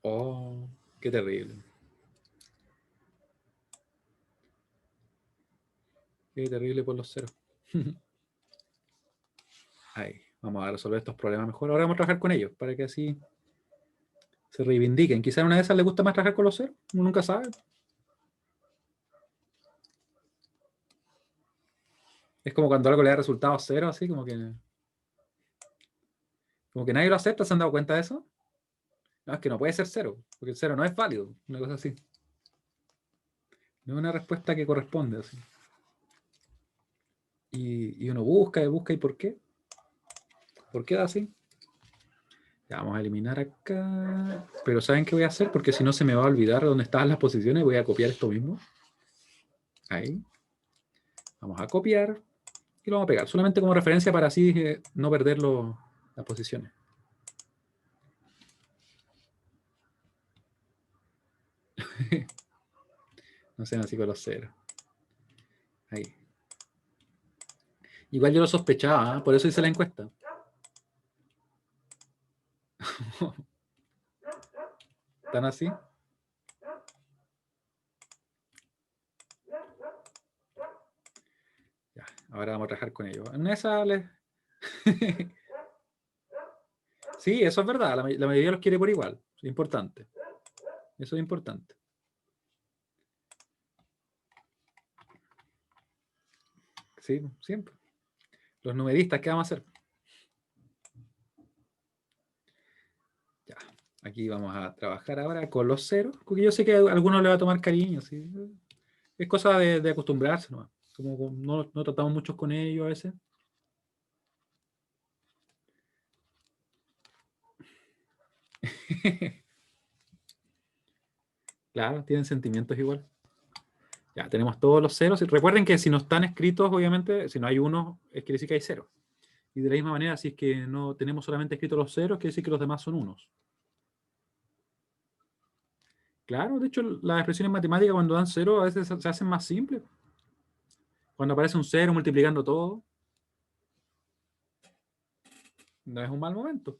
Oh, qué terrible. Qué terrible por los ceros. Ahí, vamos a resolver estos problemas mejor. Ahora vamos a trabajar con ellos para que así se reivindiquen. Quizá a una de esas les gusta más trabajar con los ceros. Uno nunca sabe. Es como cuando algo le da resultados cero, así como que nadie lo acepta. ¿Se han dado cuenta de eso? No, es que no puede ser cero, porque el cero no es válido. Una cosa así. No es una respuesta que corresponde. Así. Y uno busca y busca, ¿y por qué? ¿Por qué da así? Ya, vamos a eliminar acá. Pero ¿saben qué voy a hacer? Porque si no se me va a olvidar dónde estaban las posiciones. Voy a copiar esto mismo. Ahí. Vamos a copiar. Y lo vamos a pegar. Solamente como referencia para así no perder las posiciones. No sean así con los ceros. Ahí. Igual yo lo sospechaba, ¿eh? Por eso hice la encuesta. ¿Están así? Ya, ahora vamos a trabajar con ellos. En esa les... Sí, eso es verdad. La mayoría los quiere por igual. Es importante. Eso es importante. Sí, siempre. Los numeristas, ¿qué vamos a hacer? Ya. Aquí vamos a trabajar ahora con los ceros, porque yo sé que a algunos le va a tomar cariño. ¿Sí? Es cosa de acostumbrarse, ¿no? Como no tratamos mucho con ellos a veces. Claro, tienen sentimientos igual. Ya, tenemos todos los ceros. Y recuerden que si no están escritos, obviamente, si no hay uno, quiere decir que hay cero. Y de la misma manera, si es que no tenemos solamente escritos los ceros, quiere decir que los demás son unos. Claro, de hecho, las expresiones matemáticas cuando dan cero a veces se hacen más simples. Cuando aparece un cero multiplicando todo, no es un mal momento.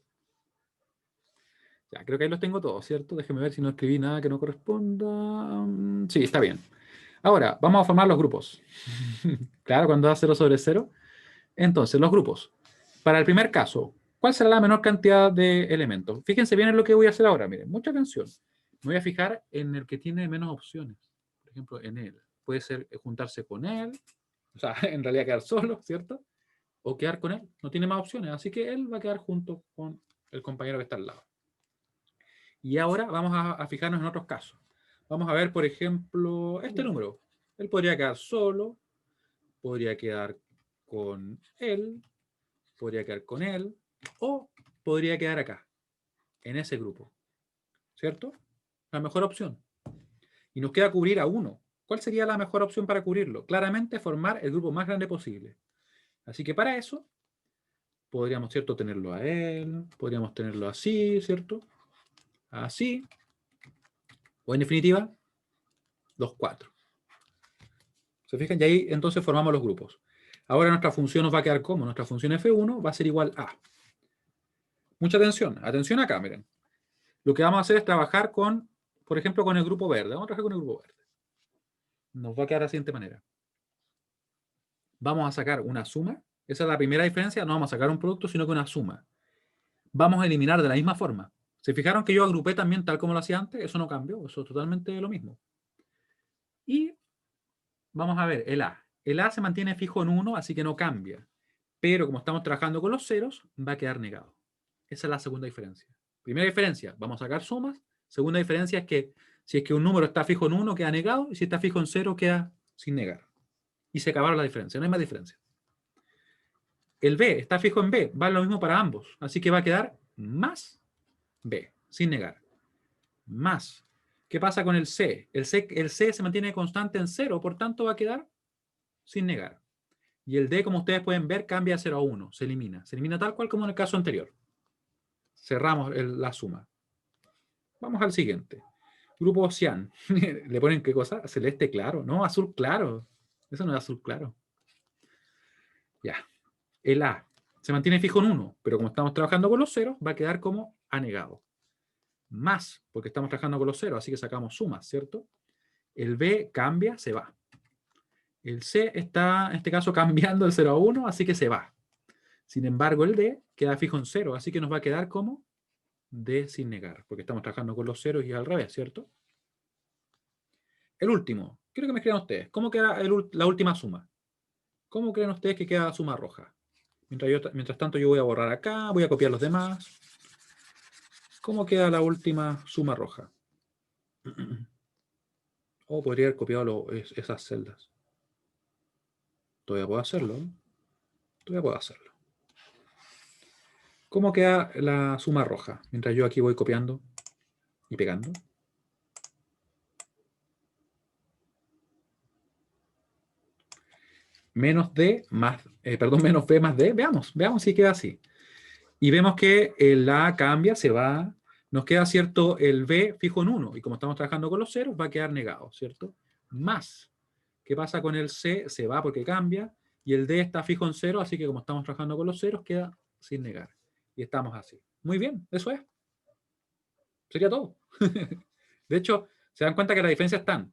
Ya, creo que ahí los tengo todos, ¿cierto? Déjeme ver si no escribí nada que no corresponda. Sí, está bien. Ahora, vamos a formar los grupos. Claro, cuando da cero sobre cero. Entonces, los grupos. Para el primer caso, ¿cuál será la menor cantidad de elementos? Fíjense bien en lo que voy a hacer ahora. Miren, mucha atención. Me voy a fijar en el que tiene menos opciones. Por ejemplo, en él. Puede ser juntarse con él, o sea, en realidad quedar solo, ¿cierto? O quedar con él. No tiene más opciones, así que él va a quedar junto con el compañero que está al lado. Y ahora vamos a fijarnos en otros casos. Vamos a ver, por ejemplo, este número. Él podría quedar solo, podría quedar con él, podría quedar con él, o podría quedar acá, en ese grupo. ¿Cierto? La mejor opción. Y nos queda cubrir a uno. ¿Cuál sería la mejor opción para cubrirlo? Claramente formar el grupo más grande posible. Así que para eso podríamos, ¿cierto?, tenerlo a él, podríamos tenerlo así, ¿cierto? Así, o en definitiva, los cuatro. ¿Se fijan? Y ahí entonces formamos los grupos. Ahora nuestra función nos va a quedar como nuestra función F1 va a ser igual a. Mucha atención, atención acá, miren. Lo que vamos a hacer es trabajar con, por ejemplo, con el grupo verde. Vamos a trabajar con el grupo verde. Nos va a quedar de la siguiente manera. Vamos a sacar una suma. Esa es la primera diferencia. No vamos a sacar un producto, sino que una suma. Vamos a eliminar de la misma forma. ¿Se fijaron que yo agrupé también tal como lo hacía antes? Eso no cambió, eso es totalmente lo mismo. Y vamos a ver el A. El A se mantiene fijo en 1, así que no cambia. Pero como estamos trabajando con los ceros, va a quedar negado. Esa es la segunda diferencia. Primera diferencia, vamos a sacar sumas. Segunda diferencia es que si es que un número está fijo en 1, queda negado, y si está fijo en 0, queda sin negar. Y se acabaron la diferencia, no hay más diferencia. El B está fijo en B, vale lo mismo para ambos, así que va a quedar más B, sin negar. Más. ¿Qué pasa con el C? El C se mantiene constante en 0, por tanto va a quedar sin negar. Y el D, como ustedes pueden ver, cambia de 0 a 1, se elimina. Se elimina tal cual como en el caso anterior. Cerramos la suma. Vamos al siguiente. Grupo cian. ¿Le ponen qué cosa? Celeste claro. No, azul claro. Eso no es azul claro. Ya. El A se mantiene fijo en 1, pero como estamos trabajando con los ceros, va a quedar como anegado. Más, porque estamos trabajando con los ceros, así que sacamos sumas, ¿cierto? El B cambia, se va. El C está, en este caso, cambiando el 0 a 1, así que se va. Sin embargo, el D queda fijo en 0, así que nos va a quedar como D sin negar, porque estamos trabajando con los ceros y al revés, ¿cierto? El último. Quiero que me escriban ustedes. ¿Cómo queda la última suma? ¿Cómo creen ustedes que queda la suma roja? Mientras tanto, yo voy a borrar acá, voy a copiar los demás. ¿Cómo queda la última suma roja? O podría haber copiado esas celdas. Todavía puedo hacerlo. Todavía puedo hacerlo. ¿Cómo queda la suma roja? Mientras yo aquí voy copiando y pegando. Menos D más, menos B más D. Veamos si queda así. Y vemos que el A cambia, se va. Nos queda, ¿cierto? El B fijo en 1. Y como estamos trabajando con los ceros, va a quedar negado, ¿cierto? Más. ¿Qué pasa con el C? Se va porque cambia. Y el D está fijo en 0, así que como estamos trabajando con los ceros, queda sin negar. Y estamos así. Muy bien, eso es. Sería todo. De hecho, se dan cuenta que las diferencias están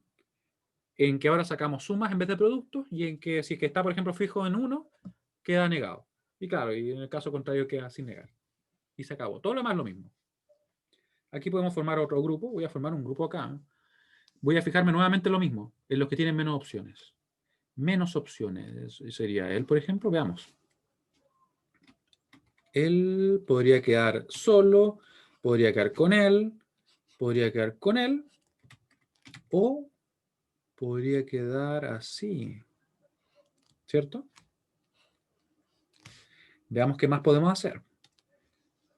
en que ahora sacamos sumas en vez de productos y en que si es que está, por ejemplo, fijo en 1, queda negado. Y claro, y en el caso contrario queda sin negar. y se acabó. Todo lo demás es lo mismo. Aquí podemos formar otro grupo. Voy a formar un grupo acá. Voy a fijarme nuevamente en lo mismo, en los que tienen menos opciones. Menos opciones sería él, por ejemplo. Veamos. Él podría quedar solo, podría quedar con él, podría quedar con él, o podría quedar así, ¿cierto? Veamos qué más podemos hacer.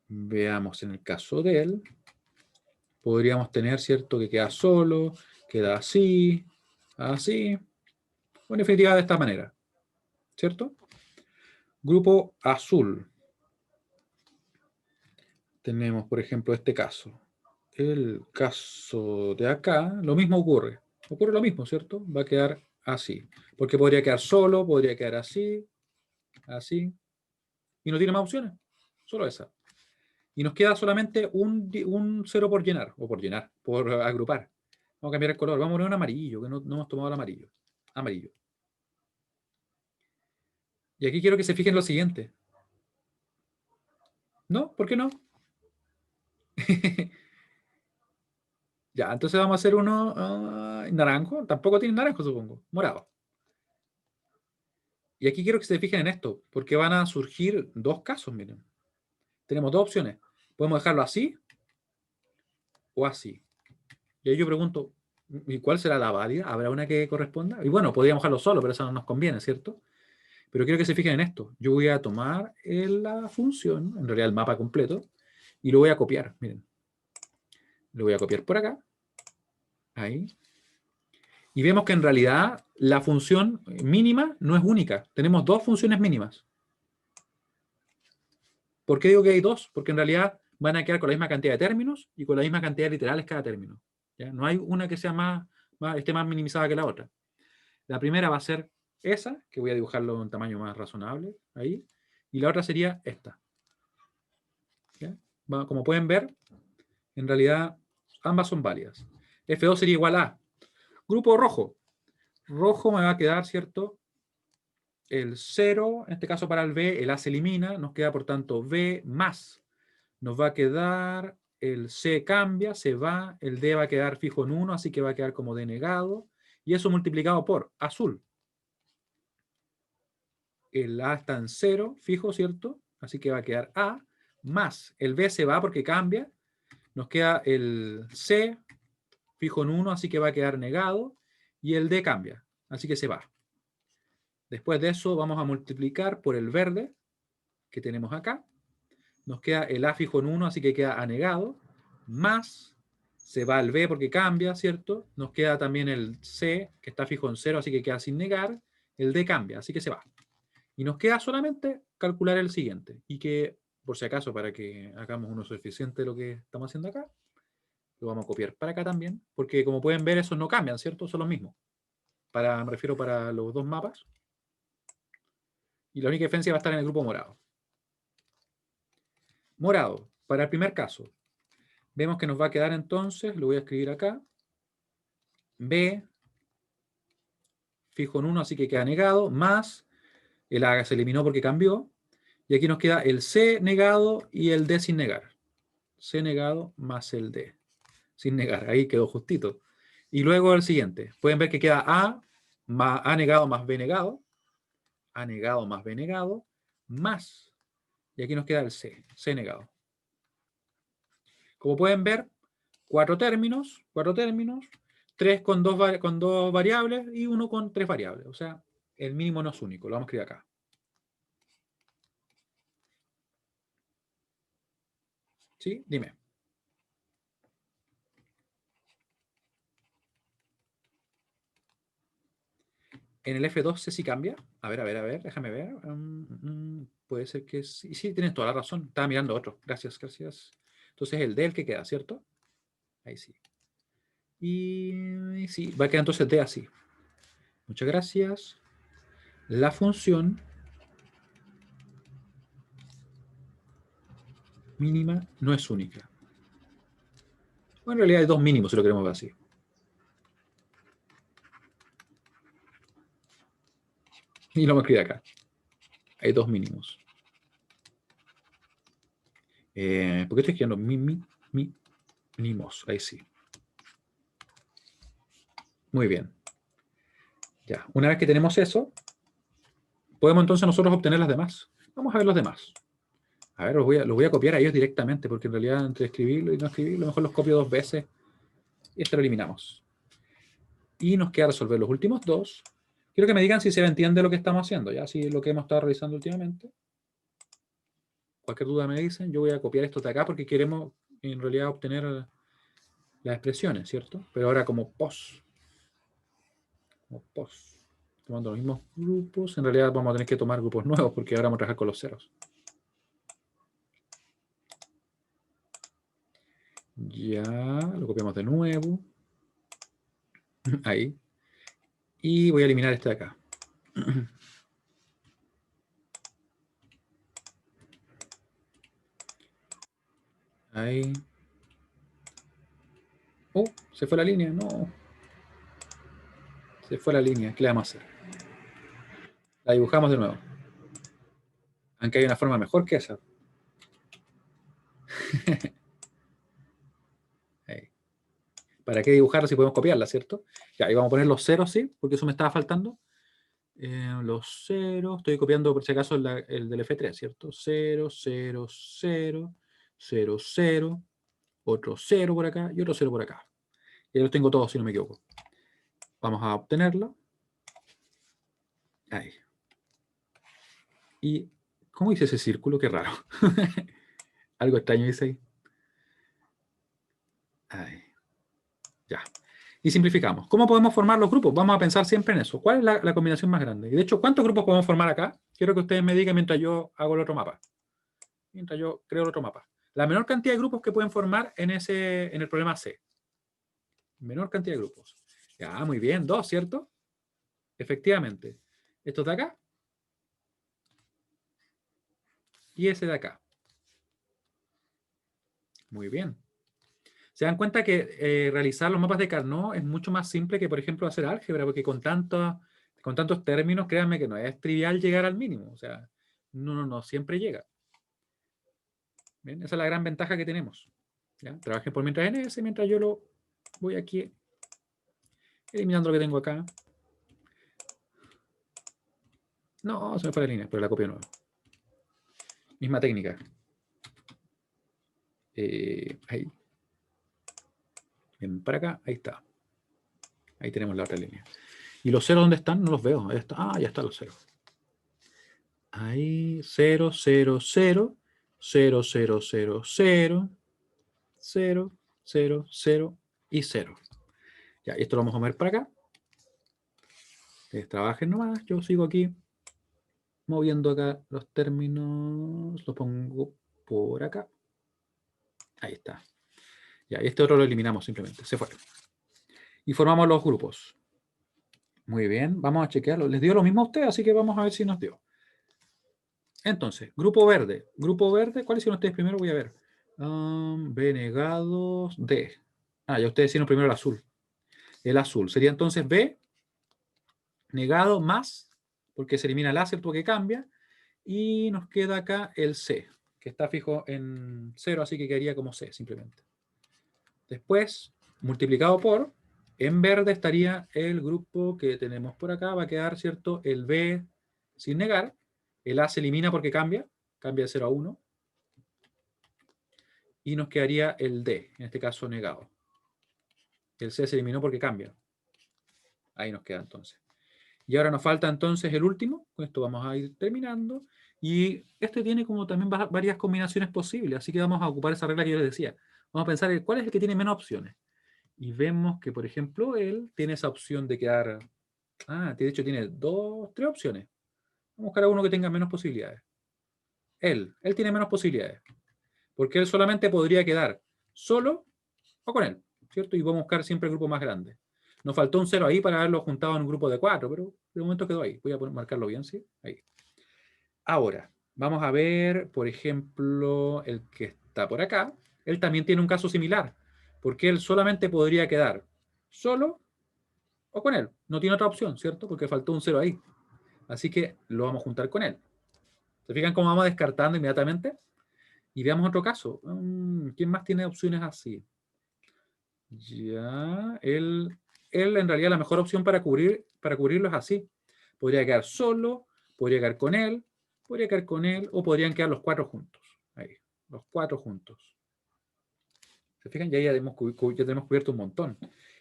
Veamos en el caso de él. Podríamos tener, ¿cierto? Que queda solo, queda así, así. O en definitiva de esta manera, ¿cierto? Grupo azul. Tenemos, por ejemplo, este caso. El caso de acá, lo mismo ocurre. Ocurre lo mismo, ¿cierto? Va a quedar así. Porque podría quedar solo, podría quedar así, así. Y no tiene más opciones. Solo esa. Y nos queda solamente un cero por llenar, o por llenar, por agrupar. Vamos a cambiar el color. Vamos a poner un amarillo, que no hemos tomado el amarillo. Amarillo. Y aquí quiero que se fijen lo siguiente. ¿No? ¿Por qué no? Ya, entonces vamos a hacer uno naranjo. Tampoco tiene naranjo, supongo. Morado. Y aquí quiero que se fijen en esto, porque van a surgir dos casos, miren. Tenemos dos opciones. Podemos dejarlo así o así. Y ahí yo pregunto, ¿y cuál será la válida? ¿Habrá una que corresponda? Y bueno, podríamos dejarlo solo, pero eso no nos conviene, ¿cierto? Pero quiero que se fijen en esto. Yo voy a tomar la función, en realidad el mapa completo, y lo voy a copiar. Miren. Lo voy a copiar por acá. Ahí. Y vemos que en realidad la función mínima no es única. Tenemos dos funciones mínimas. ¿Por qué digo que hay dos? Porque en realidad van a quedar con la misma cantidad de términos y con la misma cantidad de literales cada término. ¿Ya? No hay una que sea esté más minimizada que la otra. La primera va a ser esa, que voy a dibujarlo en tamaño más razonable, ahí. Y la otra sería esta. ¿Ya? Como pueden ver, en realidad ambas son válidas. F2 sería igual a grupo rojo. Rojo me va a quedar, ¿cierto? El 0, en este caso para el B, el A se elimina, nos queda por tanto B más. Nos va a quedar el C cambia, se va, el D va a quedar fijo en 1, así que va a quedar como denegado. Y eso multiplicado por azul. El A está en 0, fijo, ¿cierto? Así que va a quedar A, más el B se va porque cambia. Nos queda el C, fijo en 1, así que va a quedar negado. Y el D cambia, así que se va. Después de eso vamos a multiplicar por el verde que tenemos acá. Nos queda el A fijo en 1, así que queda anegado. Más, se va el B porque cambia, ¿cierto? Nos queda también el C, que está fijo en 0, así que queda sin negar. El D cambia, así que se va. Y nos queda solamente calcular el siguiente. Y que, por si acaso, para que hagamos un uso eficiente de lo que estamos haciendo acá, lo vamos a copiar para acá también, porque como pueden ver, esos no cambian, ¿cierto? Son los mismos. Me refiero para los dos mapas. Y la única diferencia va a estar en el grupo morado. Morado, para el primer caso. Vemos que nos va a quedar entonces, lo voy a escribir acá, B, fijo en 1, así que queda negado, más, el A se eliminó porque cambió, y aquí nos queda el C negado y el D sin negar. C negado más el D sin negar, ahí quedó justito. Y luego el siguiente, pueden ver que queda A negado más B negado, A negado más B negado, más, y aquí nos queda el C, C negado. Como pueden ver, cuatro términos, tres con dos variables y uno con tres variables. O sea, el mínimo no es único, lo vamos a escribir acá. ¿Sí? Dime. En el F12 sí cambia. A ver, déjame ver. Puede ser que sí. Sí, tienes toda la razón. Estaba mirando otro. Gracias. Entonces el D el que queda, ¿cierto? Ahí sí. Y sí, va a quedar entonces D así. Muchas gracias. La función mínima no es única. Bueno, en realidad hay dos mínimos si lo queremos ver así. Y lo vamos a escribir acá. Hay dos mínimos. ¿Por qué estoy escribiendo mínimos? Ahí sí. Muy bien. Ya, una vez que tenemos eso, podemos entonces nosotros obtener las demás. Vamos a ver los demás. A ver, los voy a copiar a ellos directamente, porque en realidad entre escribirlo y no escribirlo, mejor los copio 2 veces y esto lo eliminamos. Y nos queda resolver los últimos dos. Quiero que me digan si se entiende lo que estamos haciendo, ya, si lo que hemos estado realizando últimamente. Cualquier duda me dicen, yo voy a copiar esto de acá porque queremos en realidad obtener las expresiones, ¿cierto? Pero ahora como post. Como post. Tomando los mismos grupos, en realidad vamos a tener que tomar grupos nuevos porque ahora vamos a trabajar con los ceros. Ya, lo copiamos de nuevo. Ahí. Y voy a eliminar este de acá. Ahí. Oh, se fue la línea. No. Se fue la línea. ¿Qué le vamos a hacer? La dibujamos de nuevo. Aunque hay una forma mejor que esa. Ahí. ¿Para qué dibujarla si podemos copiarla, cierto? Ya, ahí vamos a poner los ceros, sí, porque eso me estaba faltando. Los ceros, estoy copiando por si acaso el del F3, ¿cierto? 0, 0, 0, 0, 0, otro 0 por acá y otro 0 por acá. Ya los tengo todos, si no me equivoco. Vamos a obtenerlo. Ahí. ¿Y cómo hice ese círculo? Qué raro. Algo extraño hice ahí. Ahí. Ya. Y simplificamos. ¿Cómo podemos formar los grupos? Vamos a pensar siempre en eso. ¿Cuál es la combinación más grande? Y de hecho, ¿cuántos grupos podemos formar acá? Quiero que ustedes me digan mientras yo hago el otro mapa. Mientras yo creo el otro mapa. La menor cantidad de grupos que pueden formar en el problema C. Menor cantidad de grupos. Ya, muy bien. 2, ¿cierto? Efectivamente. Estos de acá. Y ese de acá. Muy bien. Se dan cuenta que realizar los mapas de Carnot es mucho más simple que, por ejemplo, hacer álgebra, porque con tantos términos, créanme que no es trivial llegar al mínimo. O sea, no siempre llega. ¿Bien? Esa es la gran ventaja que tenemos. ¿Ya? Trabajen por mientras en ese, mientras yo lo voy aquí eliminando lo que tengo acá. No, se me fue la línea, pero la copio de nuevo. Misma técnica. Ahí. Ven para acá, ahí está. Ahí tenemos la otra línea. ¿Y los ceros dónde están? No los veo. Ahí está. Ah, ya están los ceros. Ahí, 0, 0, 0, 0, 0, 0, 0, 0, 0, 0 y 0. Ya, esto lo vamos a mover para acá. Ustedes trabajen nomás. Yo sigo aquí moviendo acá los términos. Lo pongo por acá. Ahí está. Ya, este otro lo eliminamos simplemente. Se fue. Y formamos los grupos. Muy bien, vamos a chequearlo. Les dio lo mismo a ustedes, así que vamos a ver si nos dio. Entonces, grupo verde. Grupo verde, ¿cuáles hicieron ustedes primero? Voy a ver. B negados, D. Ah, ya ustedes hicieron primero el azul. El azul. Sería entonces B negado más, porque se elimina el A, ¿cierto? Porque cambia. Y nos queda acá el C, que está fijo en 0, así que quedaría como C, simplemente. Después, multiplicado por, en verde estaría el grupo que tenemos por acá. Va a quedar, ¿cierto? El B sin negar. El A se elimina porque cambia de 0 a 1. Y nos quedaría el D, en este caso negado. El C se eliminó porque cambia. Ahí nos queda entonces. Y ahora nos falta entonces el último. Con esto vamos a ir terminando. Y este tiene como también varias combinaciones posibles. Así que vamos a ocupar esa regla que yo les decía. Vamos a pensar en cuál es el que tiene menos opciones. Y vemos que, por ejemplo, él tiene esa opción de quedar... Ah, de hecho tiene 3 opciones. Vamos a buscar a uno que tenga menos posibilidades. Él tiene menos posibilidades. Porque él solamente podría quedar solo o con él, ¿cierto? Y vamos a buscar siempre el grupo más grande. Nos faltó un 0 ahí para haberlo juntado en un grupo de 4, pero de momento quedó ahí. Voy a marcarlo bien, ¿sí? Ahí. Ahora, vamos a ver, por ejemplo, el que está por acá. Él también tiene un caso similar, porque él solamente podría quedar solo o con él. No tiene otra opción, ¿cierto? Porque faltó un 0 ahí. Así que lo vamos a juntar con él. ¿Se fijan cómo vamos descartando inmediatamente? Y veamos otro caso. ¿Quién más tiene opciones así? Ya, él en realidad la mejor opción para cubrirlo es así. Podría quedar solo, podría quedar con él, podría quedar con él, o podrían quedar los cuatro juntos. Ahí, los cuatro juntos. ¿Se fijan? Ya tenemos cubierto un montón.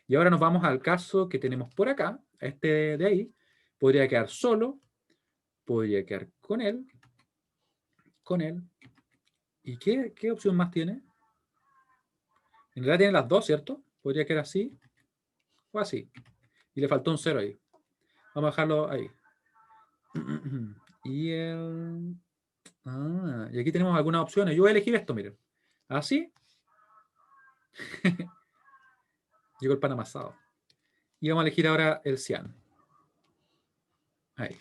Y ahora nos vamos al caso que tenemos por acá, este de ahí. Podría quedar solo, podría quedar con él, con él. ¿Y qué opción más tiene? En realidad tiene las dos, ¿cierto? Podría quedar así o así. Y le faltó un cero ahí. Vamos a dejarlo ahí. Y y aquí tenemos algunas opciones. Yo voy a elegir esto, miren. Así. Llegó el pan amasado. Y vamos a elegir ahora el cian. Ahí.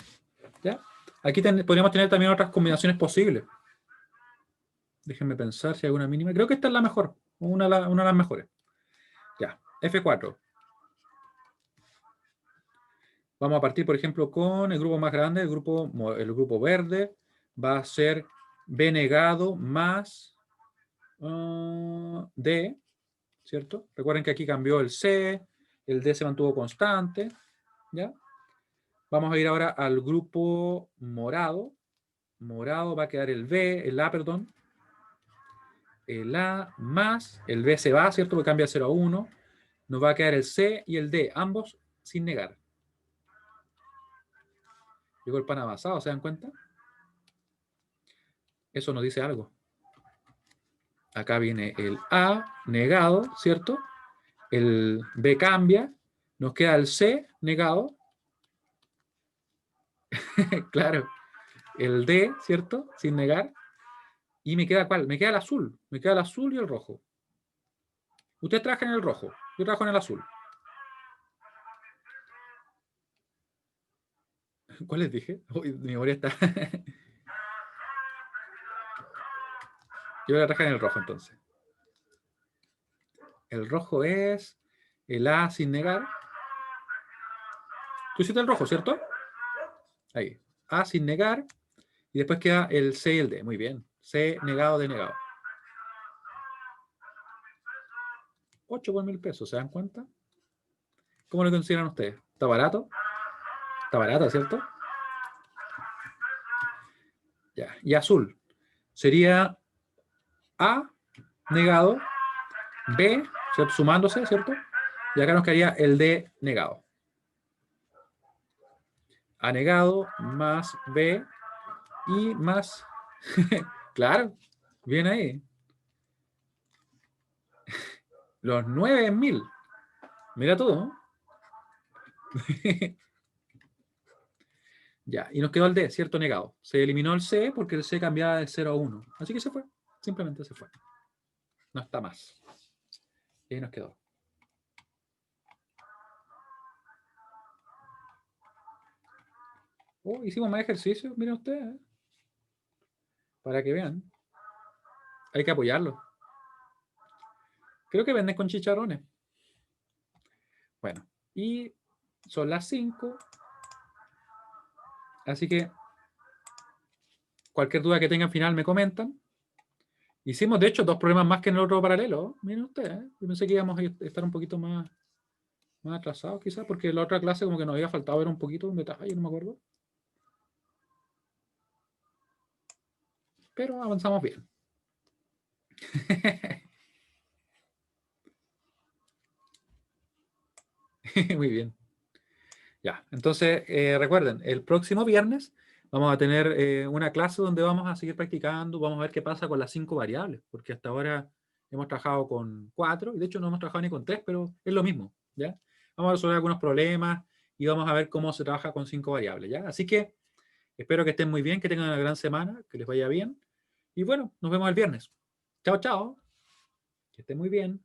¿Ya? Aquí podríamos tener también otras combinaciones posibles. Déjenme pensar si hay alguna mínima. Creo que esta es la mejor. Una de las mejores. Ya. F4. Vamos a partir, por ejemplo, con el grupo más grande, el grupo verde. Va a ser B negado más D, ¿cierto? Recuerden que aquí cambió el C, el D se mantuvo constante, ¿ya? Vamos a ir ahora al grupo morado. Morado va a quedar el A, perdón. El A más, el B se va, ¿cierto? Porque cambia 0 a 1. Nos va a quedar el C y el D, ambos sin negar. Llegó el pan avanzado, ¿se dan cuenta? Eso nos dice algo. Acá viene el A negado, ¿cierto? El B cambia. Nos queda el C negado. Claro. El D, ¿cierto? Sin negar. Y me queda ¿cuál? Me queda el azul. Me queda el azul y el rojo. Usted trabaja en el rojo. Yo trabajo en el azul. ¿Cuál les dije? Uy, mi memoria está. Yo voy a trabajar en el rojo entonces. El rojo es el A sin negar. Tú hiciste el rojo, ¿cierto? Ahí. A sin negar. Y después queda el C y el D. Muy bien. C negado, D negado. 8 por 1000 pesos, ¿se dan cuenta? ¿Cómo lo consideran ustedes? ¿Está barato? Está barato, ¿cierto? Ya. Y azul. Sería A negado, B, ¿cierto? Sumándose, ¿cierto? Y acá nos quedaría el D negado. A negado más B y más... Claro, bien ahí. Los 9 en 1000. Mira todo, ¿no? Ya, y nos quedó el D, ¿cierto? Negado. Se eliminó el C porque el C cambiaba de 0 a 1. Así que se fue. Simplemente se fue. No está más. Y ahí nos quedó. Oh, hicimos más ejercicios, miren ustedes. Para que vean. Hay que apoyarlo. Creo que venden con chicharrones. Bueno, y son las 5. Así que cualquier duda que tengan final me comentan. Hicimos, de hecho, 2 problemas más que en el otro paralelo. Miren ustedes. Yo pensé que íbamos a estar un poquito más atrasados, quizás, porque en la otra clase como que nos había faltado ver un poquito un detalle, no me acuerdo. Pero avanzamos bien. Muy bien. Ya, entonces recuerden, el próximo viernes vamos a tener una clase donde vamos a seguir practicando, vamos a ver qué pasa con las 5 variables, porque hasta ahora hemos trabajado con 4, y de hecho no hemos trabajado ni con 3, pero es lo mismo, ¿ya? Vamos a resolver algunos problemas y vamos a ver cómo se trabaja con 5 variables, ¿ya? Así que espero que estén muy bien, que tengan una gran semana, que les vaya bien, y bueno, nos vemos el viernes. Chao, chao. Que estén muy bien.